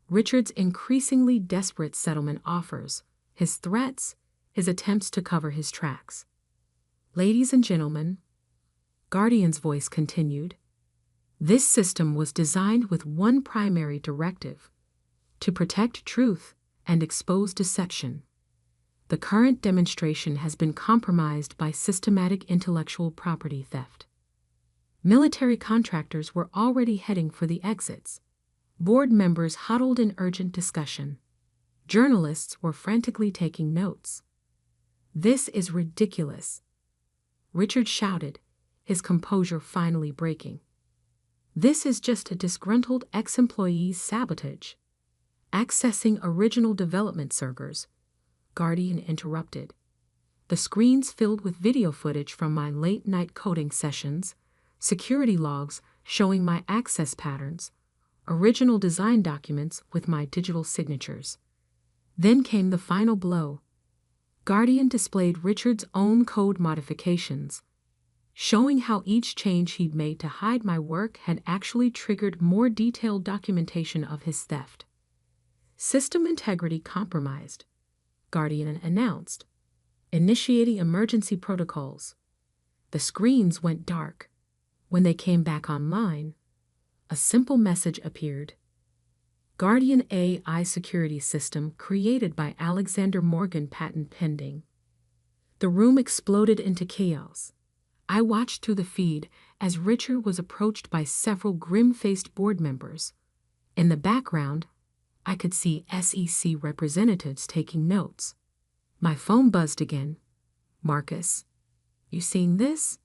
S1: Richard's increasingly desperate settlement offers, his threats, his attempts to cover his tracks. Ladies and gentlemen, Guardian's voice continued, this system was designed with one primary directive: to protect truth and expose deception. The current demonstration has been compromised by systematic intellectual property theft. Military contractors were already heading for the exits. Board members huddled in urgent discussion. Journalists were frantically taking notes. This is ridiculous, Richard shouted, his composure finally breaking. This is just a disgruntled ex-employee's sabotage. Accessing original development servers, Guardian interrupted. The screens filled with video footage from my late-night coding sessions, security logs showing my access patterns, original design documents with my digital signatures. Then came the final blow. Guardian displayed Richard's own code modifications, showing how each change he'd made to hide my work had actually triggered more detailed documentation of his theft. System integrity compromised, Guardian announced, initiating emergency protocols. The screens went dark. When they came back online, a simple message appeared. Guardian AI security system created by Alexander Morgan, patent pending. The room exploded into chaos. I watched through the feed as Richard was approached by several grim-faced board members. In the background, I could see SEC representatives taking notes. My phone buzzed again. "Marcus, you seeing this?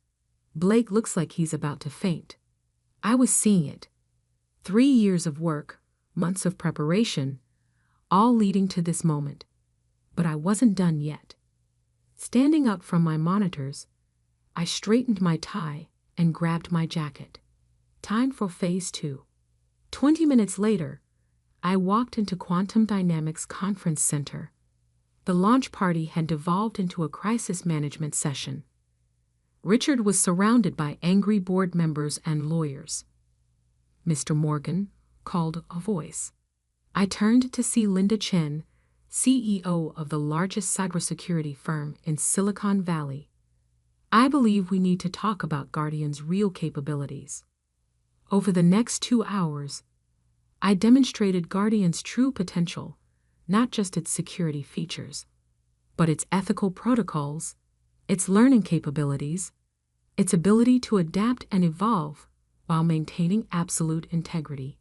S1: Blake looks like he's about to faint." I was seeing it. 3 years of work, months of preparation, all leading to this moment. But I wasn't done yet. Standing up from my monitors, I straightened my tie and grabbed my jacket. Time for phase 2. 20 minutes later, I walked into Quantum Dynamics Conference Center. The launch party had devolved into a crisis management session. Richard was surrounded by angry board members and lawyers. "Mr. Morgan," called a voice. I turned to see Linda Chen, CEO of the largest cybersecurity firm in Silicon Valley. "I believe we need to talk about Guardian's real capabilities." Over the next 2 hours, I demonstrated Guardian's true potential, not just its security features, but its ethical protocols, its learning capabilities, its ability to adapt and evolve while maintaining absolute integrity.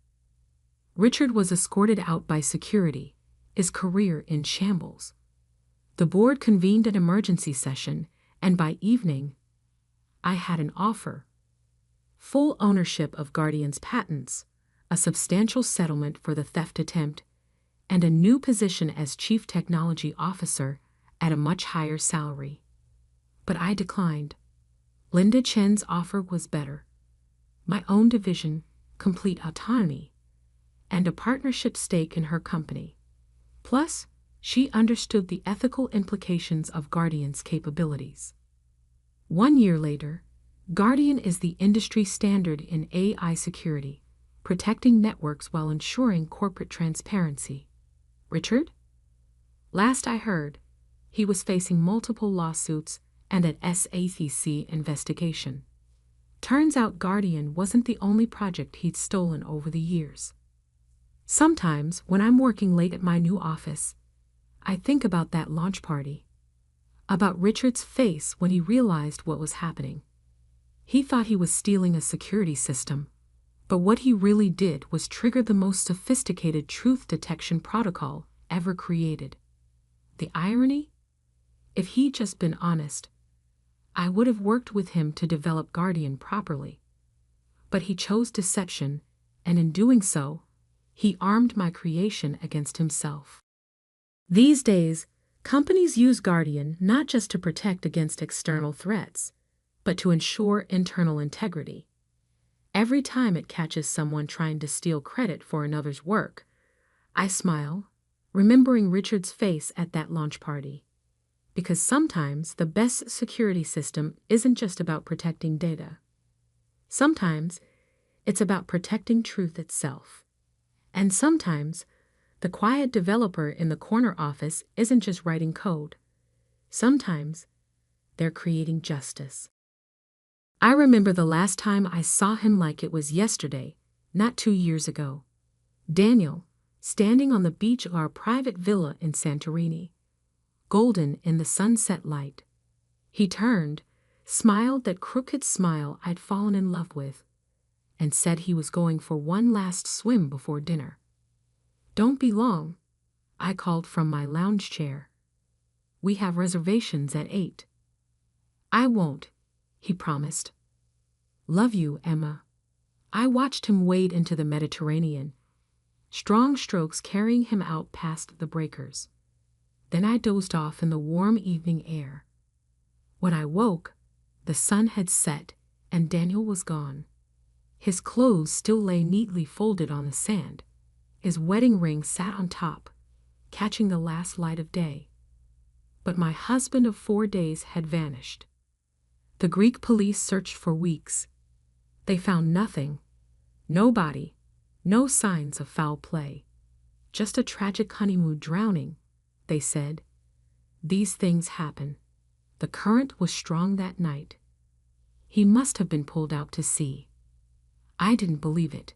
S1: Richard was escorted out by security, his career in shambles. The board convened an emergency session, and by evening, I had an offer. Full ownership of Guardian's patents, a substantial settlement for the theft attempt, and a new position as Chief Technology Officer at a much higher salary. But I declined. Linda Chen's offer was better. My own division, complete autonomy, and a partnership stake in her company. Plus, she understood the ethical implications of Guardian's capabilities. 1 year later, Guardian is the industry standard in AI security, protecting networks while ensuring corporate transparency. Richard? Last I heard, he was facing multiple lawsuits and an SEC investigation. Turns out Guardian wasn't the only project he'd stolen over the years. Sometimes, when I'm working late at my new office, I think about that launch party. About Richard's face when he realized what was happening. He thought he was stealing a security system, but what he really did was trigger the most sophisticated truth detection protocol ever created. The irony? If he'd just been honest, I would have worked with him to develop Guardian properly. But he chose deception, and in doing so, he armed my creation against himself. These days, companies use Guardian not just to protect against external threats, but to ensure internal integrity. Every time it catches someone trying to steal credit for another's work, I smile, remembering Richard's face at that launch party. Because sometimes the best security system isn't just about protecting data. Sometimes it's about protecting truth itself. And sometimes the quiet developer in the corner office isn't just writing code. Sometimes they're creating justice. I remember the last time I saw him like it was yesterday, not 2 years ago. Daniel, standing on the beach of our private villa in Santorini, golden in the sunset light. He turned, smiled that crooked smile I'd fallen in love with, and said he was going for one last swim before dinner. "Don't be long," I called from my lounge chair. "We have reservations at 8. "I won't," he promised. "Love you, Emma." I watched him wade into the Mediterranean, strong strokes carrying him out past the breakers. Then I dozed off in the warm evening air. When I woke, the sun had set and Daniel was gone. His clothes still lay neatly folded on the sand. His wedding ring sat on top, catching the last light of day. But my husband of 4 days had vanished. The Greek police searched for weeks. They found nothing. No body. No signs of foul play. Just a tragic honeymoon drowning, they said. These things happen. The current was strong that night. He must have been pulled out to sea. I didn't believe it.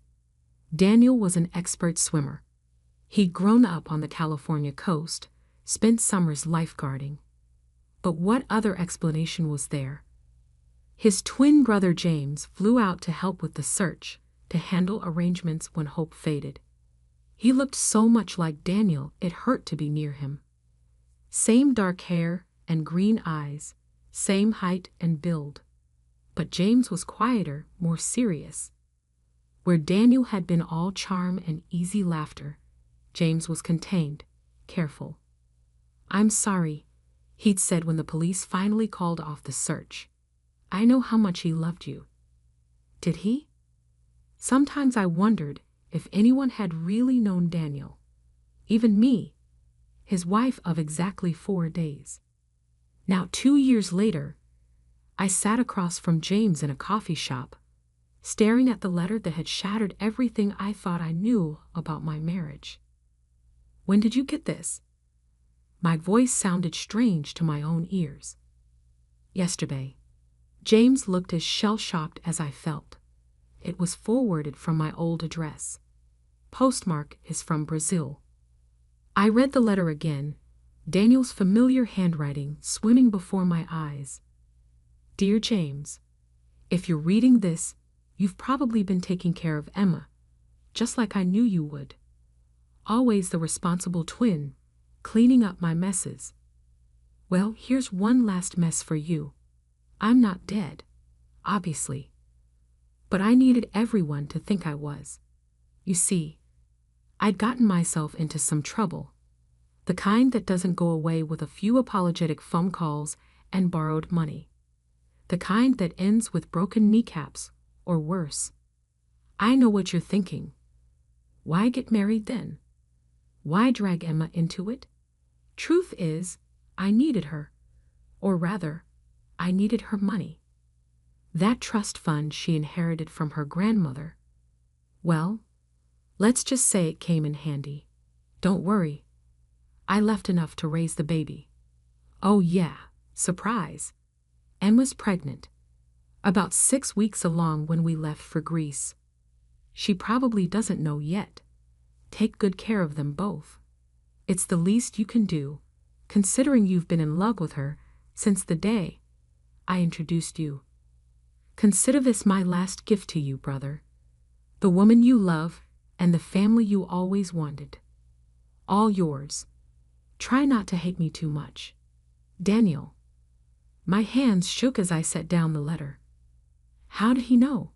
S1: Daniel was an expert swimmer. He'd grown up on the California coast, spent summers lifeguarding. But what other explanation was there? His twin brother James flew out to help with the search, to handle arrangements when hope faded. He looked so much like Daniel it hurt to be near him. Same dark hair and green eyes, same height and build. But James was quieter, more serious. Where Daniel had been all charm and easy laughter, James was contained, careful. "I'm sorry," he'd said when the police finally called off the search. "I know how much he loved you." Did he? Sometimes I wondered if anyone had really known Daniel. Even me, his wife of exactly 4 days. Now 2 years later, I sat across from James in a coffee shop, staring at the letter that had shattered everything I thought I knew about my marriage. "When did you get this?" My voice sounded strange to my own ears. "Yesterday." James looked as shell-shocked as I felt. It was forwarded from my old address. Postmark is from Brazil. I read the letter again, Daniel's familiar handwriting swimming before my eyes. "Dear James, if you're reading this, you've probably been taking care of Emma, just like I knew you would. Always the responsible twin, cleaning up my messes. Well, here's one last mess for you. I'm not dead, obviously. But I needed everyone to think I was. You see, I'd gotten myself into some trouble. The kind that doesn't go away with a few apologetic phone calls and borrowed money. The kind that ends with broken kneecaps, or worse. I know what you're thinking. Why get married then? Why drag Emma into it? Truth is, I needed her. Or rather, I needed her money. That trust fund she inherited from her grandmother. Well, let's just say it came in handy. Don't worry. I left enough to raise the baby. Oh yeah, surprise. Emma's pregnant. About 6 weeks along when we left for Greece. She probably doesn't know yet. Take good care of them both. It's the least you can do, considering you've been in love with her since the day I introduced you. Consider this my last gift to you, brother. The woman you love and the family you always wanted. All yours. Try not to hate me too much. Daniel." My hands shook as I set down the letter. How did he know?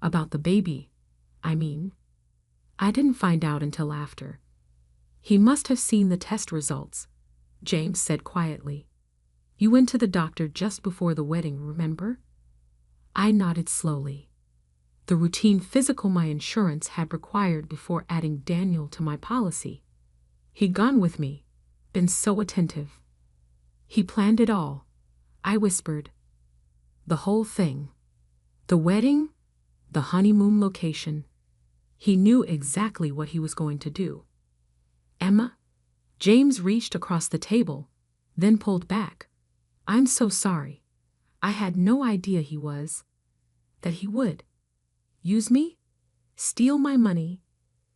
S1: About the baby, I mean. I didn't find out until after. "He must have seen the test results," James said quietly. "You went to the doctor just before the wedding, remember?" I nodded slowly. The routine physical my insurance had required before adding Daniel to my policy. He'd gone with me, been so attentive. "He planned it all," I whispered. "The whole thing. The wedding, the honeymoon location. He knew exactly what he was going to do." "Emma?" James reached across the table, then pulled back. "I'm so sorry. I had no idea he was. That he would. Use me? Steal my money?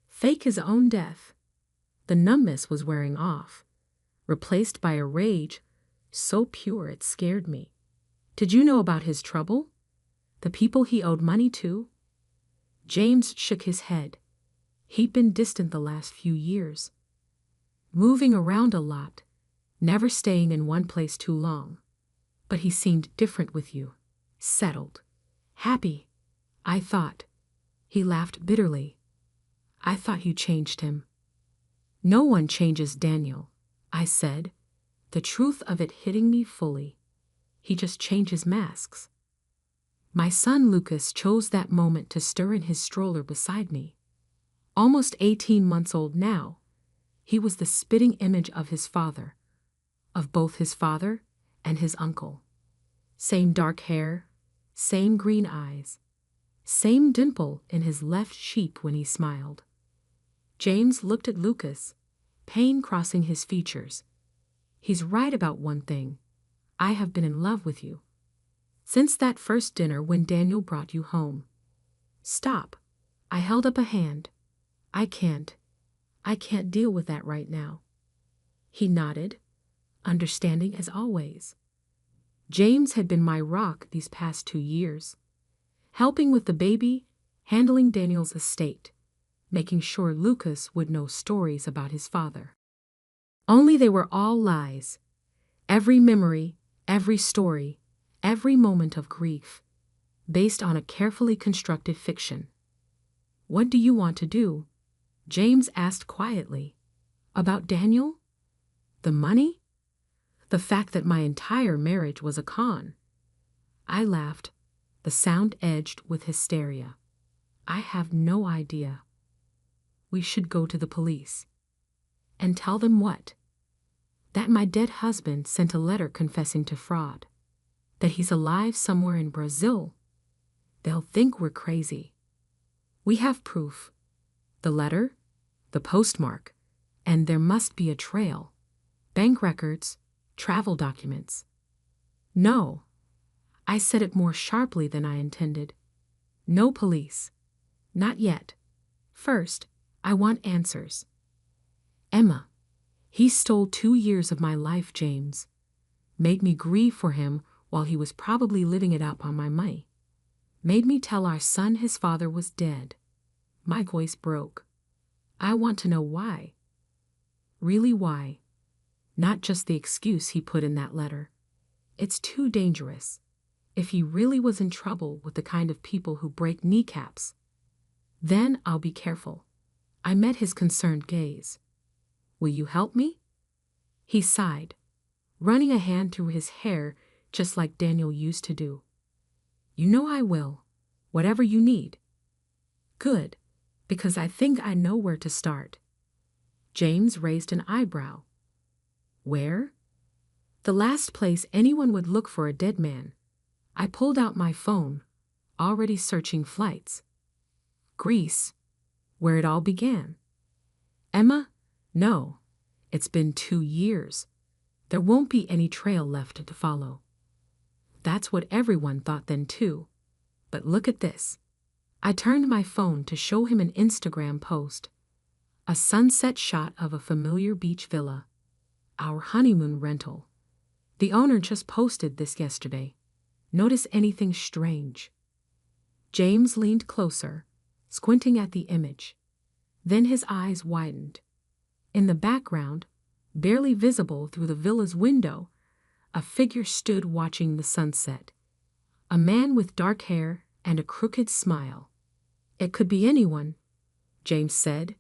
S1: Fake his own death?" The numbness was wearing off, replaced by a rage so pure it scared me. "Did you know about his trouble? The people he owed money to?" James shook his head. He'd been distant the last few years. Moving around a lot, never staying in one place too long. But he seemed different with you. Settled. Happy, I thought. He laughed bitterly. "I thought you changed him." "No one changes Daniel," I said, the truth of it hitting me fully. "He just changes masks." My son Lucas chose that moment to stir in his stroller beside me. Almost 18 months old now, he was the spitting image of his father. of both his father and his uncle. Same dark hair, same green eyes, same dimple in his left cheek when he smiled. James looked at Lucas, pain crossing his features. He's right about one thing. I have been in love with you. Since that first dinner when Daniel brought you home. Stop. I held up a hand. I can't deal with that right now. He nodded, understanding as always. James had been my rock these past 2 years, helping with the baby, handling Daniel's estate, making sure Lucas would know stories about his father. Only they were all lies. Every memory, every story, every moment of grief, based on a carefully constructed fiction. What do you want to do? James asked quietly. About Daniel? The money? The fact that my entire marriage was a con? I laughed, the sound edged with hysteria. I have no idea. We should go to the police. And tell them what? That my dead husband sent a letter confessing to fraud. That he's alive somewhere in Brazil. They'll think we're crazy. We have proof. The letter, the postmark, and there must be a trail. Bank records, travel documents. No. I said it more sharply than I intended. No police. Not yet. First, I want answers. Emma, he stole 2 years of my life, James. Made me grieve for him while he was probably living it up on my money. Made me tell our son his father was dead. My voice broke. I want to know why. Really why. Not just the excuse he put in that letter. It's too dangerous. If he really was in trouble with the kind of people who break kneecaps, then I'll be careful. I met his concerned gaze. Will you help me? He sighed, running a hand through his hair just like Daniel used to do. You know I will. Whatever you need. Good, because I think I know where to start. James raised an eyebrow. Where? The last place anyone would look for a dead man. I pulled out my phone, already searching flights. Greece, where it all began. Emma, no, it's been 2 years. There won't be any trail left to follow. That's what everyone thought then too. But look at this. I turned my phone to show him an Instagram post. A sunset shot of a familiar beach villa. Our honeymoon rental. The owner just posted this yesterday. Notice anything strange? James leaned closer, squinting at the image. Then his eyes widened. In the background, barely visible through the villa's window, a figure stood watching the sunset. A man with dark hair and a crooked smile. It could be anyone, James said,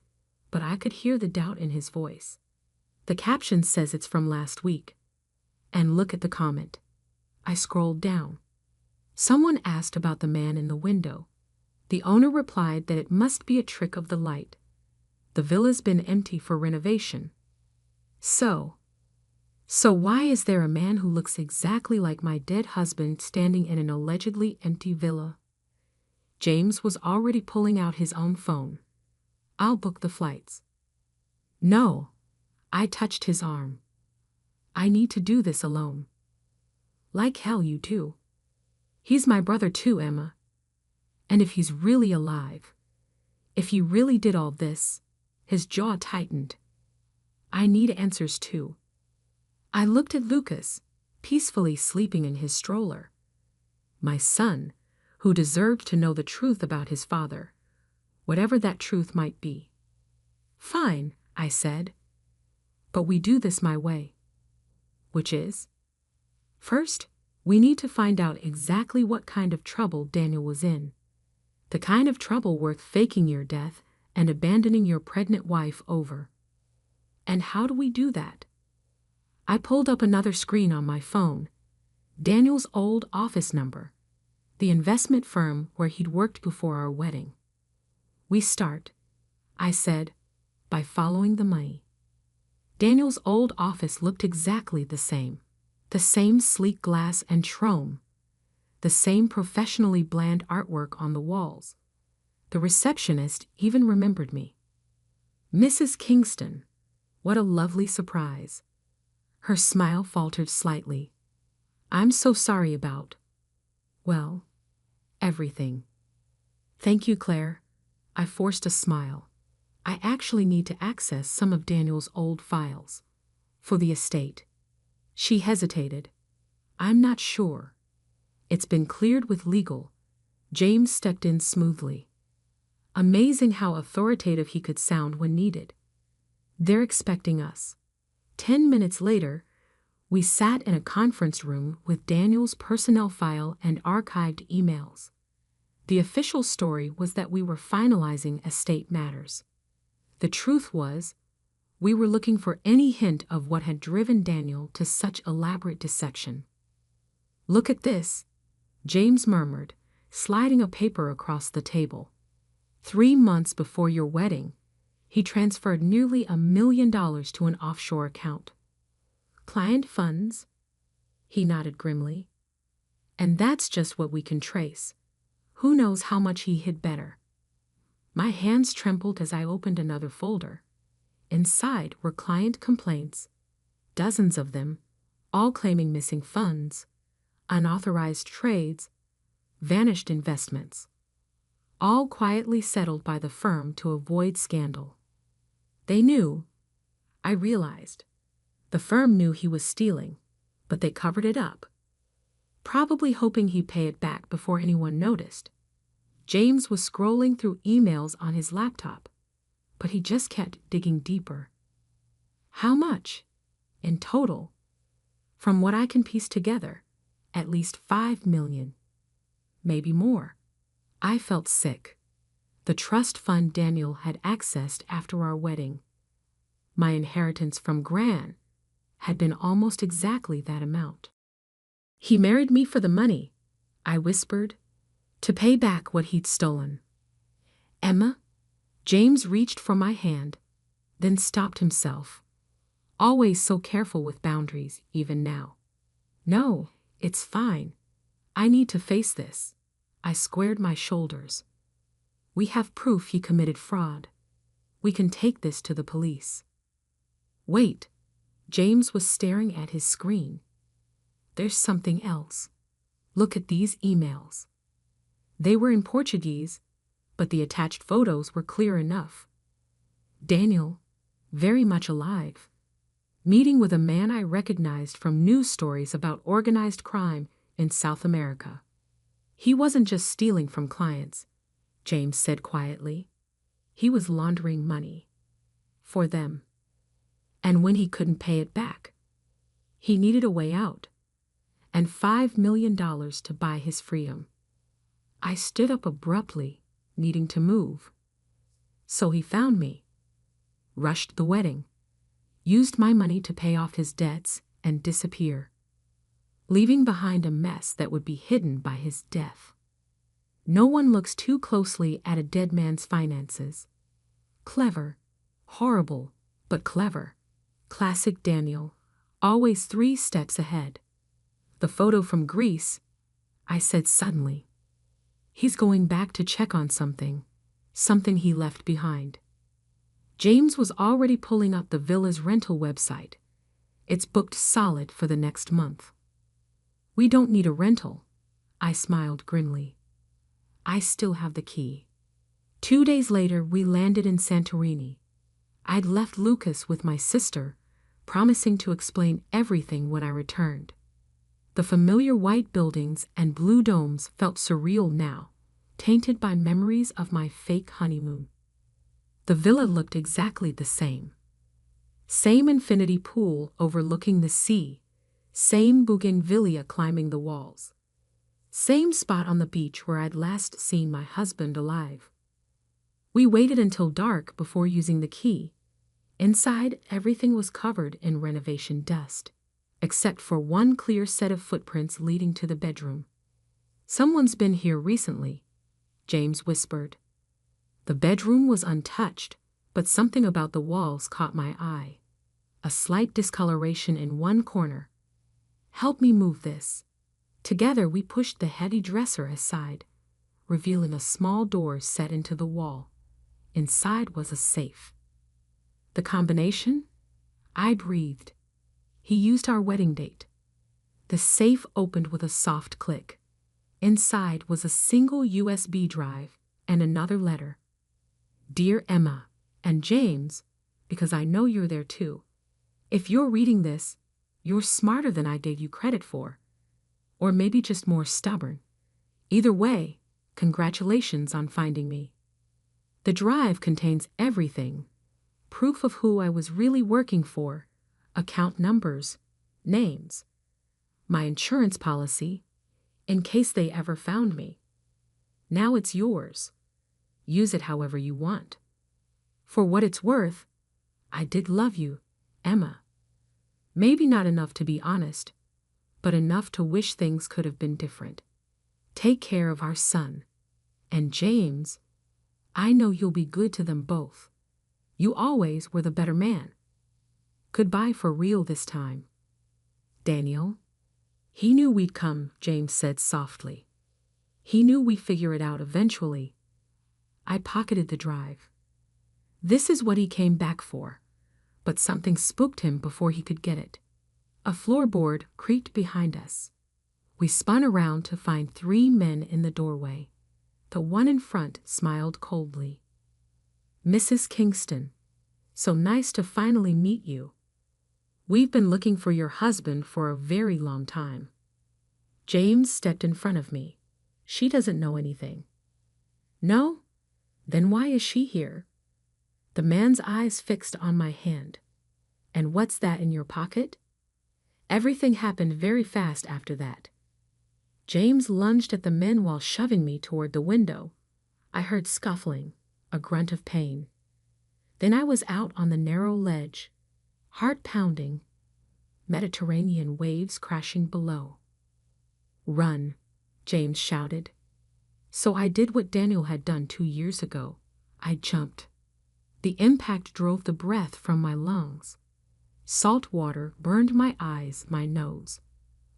S1: but I could hear the doubt in his voice. The caption says it's from last week. And look at the comment. I scrolled down. Someone asked about the man in the window. The owner replied that it must be a trick of the light. The villa's been empty for renovation. So why is there a man who looks exactly like my dead husband standing in an allegedly empty villa? James was already pulling out his own phone. I'll book the flights. No. I touched his arm. I need to do this alone. Like hell you too. He's my brother too, Emma. And if he's really alive, if he really did all this, his jaw tightened. I need answers too. I looked at Lucas, peacefully sleeping in his stroller. My son, who deserved to know the truth about his father, whatever that truth might be. Fine, I said. But we do this my way. Which is? First, we need to find out exactly what kind of trouble Daniel was in. The kind of trouble worth faking your death and abandoning your pregnant wife over. And how do we do that? I pulled up another screen on my phone. Daniel's old office number. The investment firm where he'd worked before our wedding. We start, I said, by following the money. Daniel's old office looked exactly the same. The same sleek glass and chrome. The same professionally bland artwork on the walls. The receptionist even remembered me. Mrs. Kingston. What a lovely surprise. Her smile faltered slightly. I'm so sorry about, well, everything. Thank you, Claire. I forced a smile. I actually need to access some of Daniel's old files. For the estate. She hesitated. I'm not sure. It's been cleared with legal. James stepped in smoothly. Amazing how authoritative he could sound when needed. They're expecting us. 10 minutes later, we sat in a conference room with Daniel's personnel file and archived emails. The official story was that we were finalizing estate matters. The truth was, we were looking for any hint of what had driven Daniel to such elaborate deception. Look at this, James murmured, sliding a paper across the table. 3 months before your wedding, he transferred nearly $1 million to an offshore account. Client funds? He nodded grimly. And that's just what we can trace. Who knows how much he hid better? My hands trembled as I opened another folder. Inside were client complaints, dozens of them, all claiming missing funds, unauthorized trades, vanished investments, all quietly settled by the firm to avoid scandal. They knew, I realized. The firm knew he was stealing, but they covered it up, probably hoping he'd pay it back before anyone noticed. James was scrolling through emails on his laptop, but he just kept digging deeper. How much? In total? From what I can piece together, at least $5 million. Maybe more. I felt sick. The trust fund Daniel had accessed after our wedding. My inheritance from Gran had been almost exactly that amount. He married me for the money, I whispered, to pay back what he'd stolen. Emma? James reached for my hand, then stopped himself. Always so careful with boundaries, even now. No, it's fine. I need to face this. I squared my shoulders. We have proof he committed fraud. We can take this to the police. Wait. James was staring at his screen. There's something else. Look at these emails. They were in Portuguese, but the attached photos were clear enough. Daniel, very much alive, meeting with a man I recognized from news stories about organized crime in South America. He wasn't just stealing from clients, James said quietly. He was laundering money. For them. And when he couldn't pay it back, he needed a way out, and $5 million to buy his freedom. I stood up abruptly, needing to move. So he found me, rushed the wedding, used my money to pay off his debts and disappear, leaving behind a mess that would be hidden by his death. No one looks too closely at a dead man's finances. Clever, horrible, but clever. Classic Daniel, always 3 steps ahead. The photo from Greece, I said suddenly. He's going back to check on something he left behind. James was already pulling up the villa's rental website. It's booked solid for the next month. We don't need a rental, I smiled grimly. I still have the key. 2 days later, we landed in Santorini. I'd left Lucas with my sister, promising to explain everything when I returned. The familiar white buildings and blue domes felt surreal now, tainted by memories of my fake honeymoon. The villa looked exactly the same. Same infinity pool overlooking the sea, same bougainvillea climbing the walls. Same spot on the beach where I'd last seen my husband alive. We waited until dark before using the key. Inside, everything was covered in renovation dust, except for one clear set of footprints leading to the bedroom. Someone's been here recently, James whispered. The bedroom was untouched, but something about the walls caught my eye. a slight discoloration in one corner. "Help me move this." Together we pushed the heavy dresser aside, revealing a small door set into the wall. Inside was a safe. The combination? I breathed. He used our wedding date. The safe opened with a soft click. Inside was a single USB drive and another letter. "Dear Emma and James, because I know you're there too. If you're reading this, you're smarter than I gave you credit for. Or maybe just more stubborn. Either way, congratulations on finding me." The drive contains everything. Proof of who I was really working for, account numbers, names, my insurance policy, in case they ever found me. Now it's yours. Use it however you want. For what it's worth, I did love you, Emma. Maybe not enough to be honest, but enough to wish things could have been different. Take care of our son. And James, I know you'll be good to them both. You always were the better man. Goodbye for real this time. Daniel. He knew we'd come, James said softly. He knew we'd figure it out eventually. I pocketed the drive. This is what he came back for, but something spooked him before he could get it. A floorboard creaked behind us. We spun around to find 3 men in the doorway. The one in front smiled coldly. "Mrs. Kingston, so nice to finally meet you. We've been looking for your husband for a very long time." James stepped in front of me. "She doesn't know anything." "No? Then why is she here?" The man's eyes fixed on my hand. "And what's that in your pocket?" Everything happened very fast after that. James lunged at the men while shoving me toward the window. I heard scuffling, a grunt of pain. Then I was out on the narrow ledge, heart pounding, Mediterranean waves crashing below. "Run," James shouted. So I did what Daniel had done 2 years ago. I jumped. The impact drove the breath from my lungs. Salt water burned my eyes, my nose.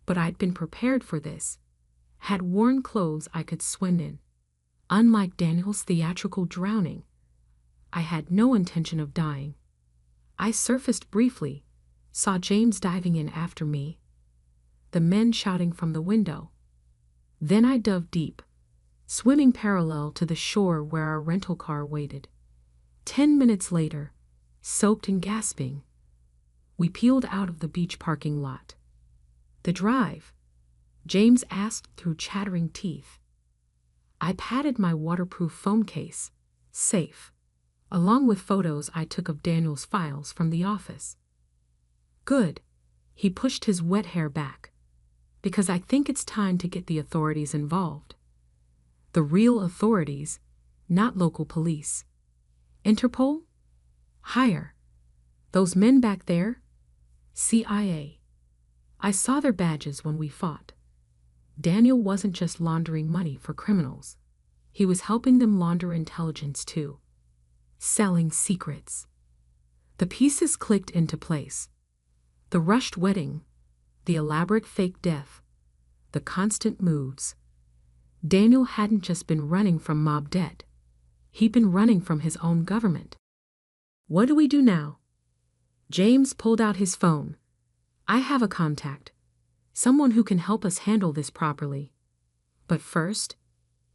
S1: But I'd been prepared for this. Had worn clothes I could swim in. Unlike Daniel's theatrical drowning, I had no intention of dying. I surfaced briefly, saw James diving in after me, the men shouting from the window. Then I dove deep, swimming parallel to the shore where our rental car waited. 10 minutes later, soaked and gasping, we peeled out of the beach parking lot. "The drive?" James asked through chattering teeth. I patted my waterproof phone case, safe, along with photos I took of Daniel's files from the office. "Good." He pushed his wet hair back. "Because I think it's time to get the authorities involved. The real authorities, not local police. Interpol? Higher. Those men back there? CIA. I saw their badges when we fought. Daniel wasn't just laundering money for criminals. He was helping them launder intelligence too. Selling secrets." The pieces clicked into place. The rushed wedding, the elaborate fake death, the constant moves. Daniel hadn't just been running from mob debt. He'd been running from his own government. "What do we do now?" James pulled out his phone. "I have a contact. Someone who can help us handle this properly. But first,"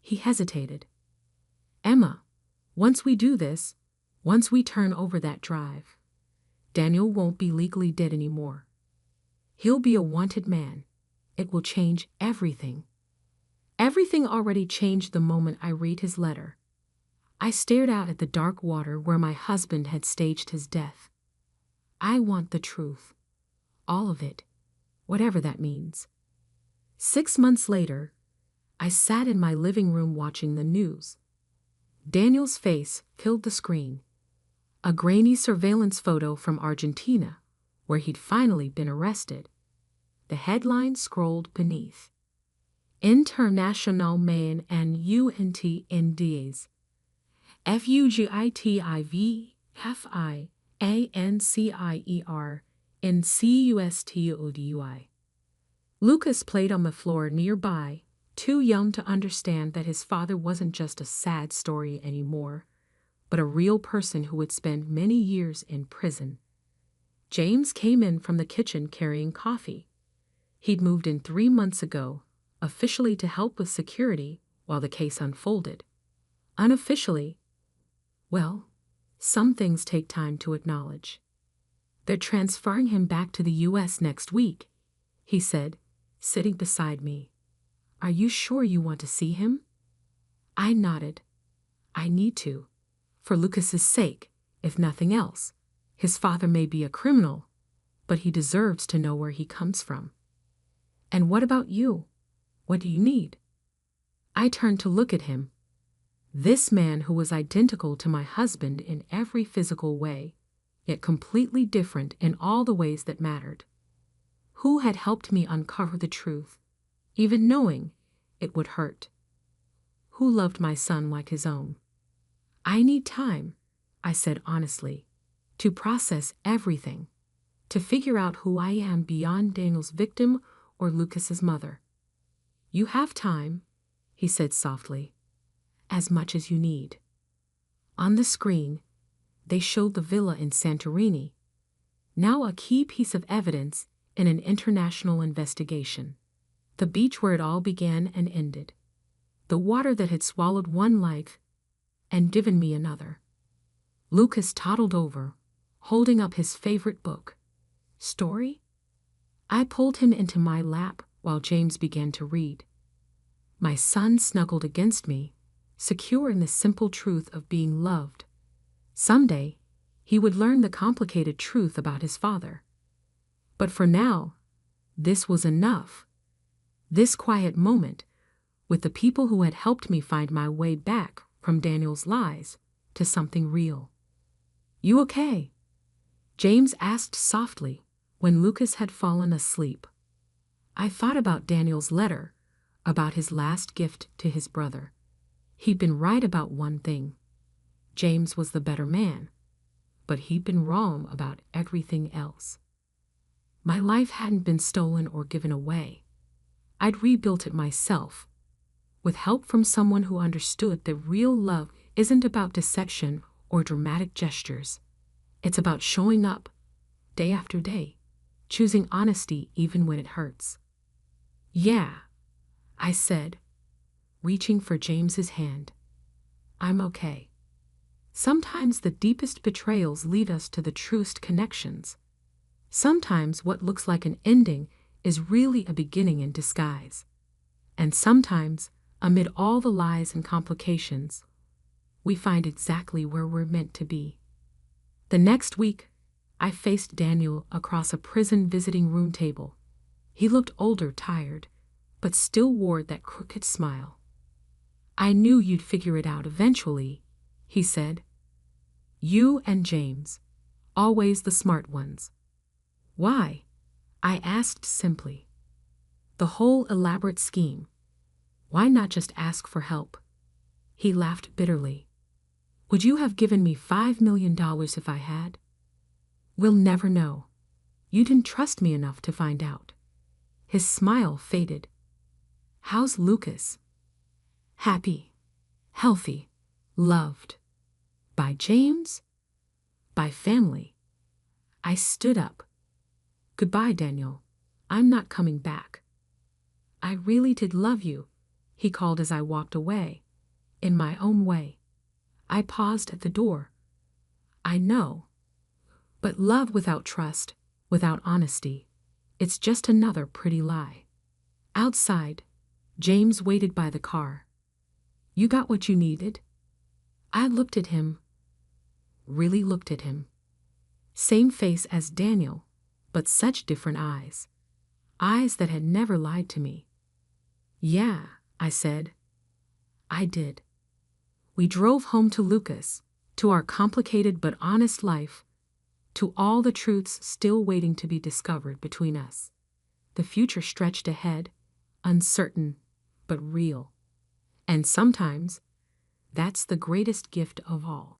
S1: he hesitated. "Emma, once we do this, once we turn over that drive, Daniel won't be legally dead anymore. He'll be a wanted man. It will change everything." Everything already changed the moment I read his letter. I stared out at the dark water where my husband had staged his death. I want the truth. All of it. Whatever that means. 6 months later, I sat in my living room watching the news. Daniel's face filled the screen. A grainy surveillance photo from Argentina, where he'd finally been arrested. The headline scrolled beneath. "International Man and UNT Indies. FUGITIVFI ANCIERNCUSTODUI. Lucas played on the floor nearby, too young to understand that his father wasn't just a sad story anymore, but a real person who would spend many years in prison. James came in from the kitchen carrying coffee. He'd moved in 3 months ago, officially to help with security while the case unfolded. Unofficially, well, some things take time to acknowledge. They're transferring him back to the U.S. next week, he said, sitting beside me. Are you sure you want to see him? I nodded. I need to. For Lucas's sake, if nothing else. His father may be a criminal, but he deserves to know where he comes from. And what about you? What do you need? I turned to look at him. This man who was identical to my husband in every physical way, yet completely different in all the ways that mattered. Who had helped me uncover the truth, even knowing it would hurt. Who loved my son like his own. I need time, I said honestly, to process everything, to figure out who I am beyond Daniel's victim or Lucas's mother. You have time, he said softly, as much as you need. On the screen, they showed the villa in Santorini, now a key piece of evidence in an international investigation. The beach where it all began and ended. The water that had swallowed one life and given me another. Lucas toddled over, holding up his favorite book. Story? I pulled him into my lap while James began to read. My son snuggled against me, secure in the simple truth of being loved. Someday, he would learn the complicated truth about his father. But for now, this was enough. This quiet moment, with the people who had helped me find my way back from Daniel's lies to something real. You okay? James asked softly when Lucas had fallen asleep. I thought about Daniel's letter, about his last gift to his brother. He'd been right about one thing. James was the better man, but he'd been wrong about everything else. My life hadn't been stolen or given away. I'd rebuilt it myself, with help from someone who understood that real love isn't about deception or dramatic gestures. It's about showing up, day after day, choosing honesty even when it hurts. Yeah, I said, reaching for James's hand. I'm okay. Sometimes the deepest betrayals lead us to the truest connections. Sometimes what looks like an ending is really a beginning in disguise. And sometimes, amid all the lies and complications, we find exactly where we're meant to be. The next week, I faced Daniel across a prison visiting room table. He looked older, tired, but still wore that crooked smile. I knew you'd figure it out eventually, he said. You and James, always the smart ones. Why? I asked simply. The whole elaborate scheme. Why not just ask for help? He laughed bitterly. Would you have given me $5 million if I had? We'll never know. You didn't trust me enough to find out. His smile faded. How's Lucas? Happy, healthy, loved. By James? By family. I stood up. Goodbye, Daniel. I'm not coming back. I really did love you, he called as I walked away, in my own way. I paused at the door. I know. But love without trust, without honesty, it's just another pretty lie. Outside, James waited by the car. You got what you needed? I looked at him, really looked at him. Same face as Daniel, but such different eyes. Eyes that had never lied to me. Yeah, I said. I did. We drove home to Lucas, to our complicated but honest life, to all the truths still waiting to be discovered between us. The future stretched ahead, uncertain, but real. And sometimes, that's the greatest gift of all.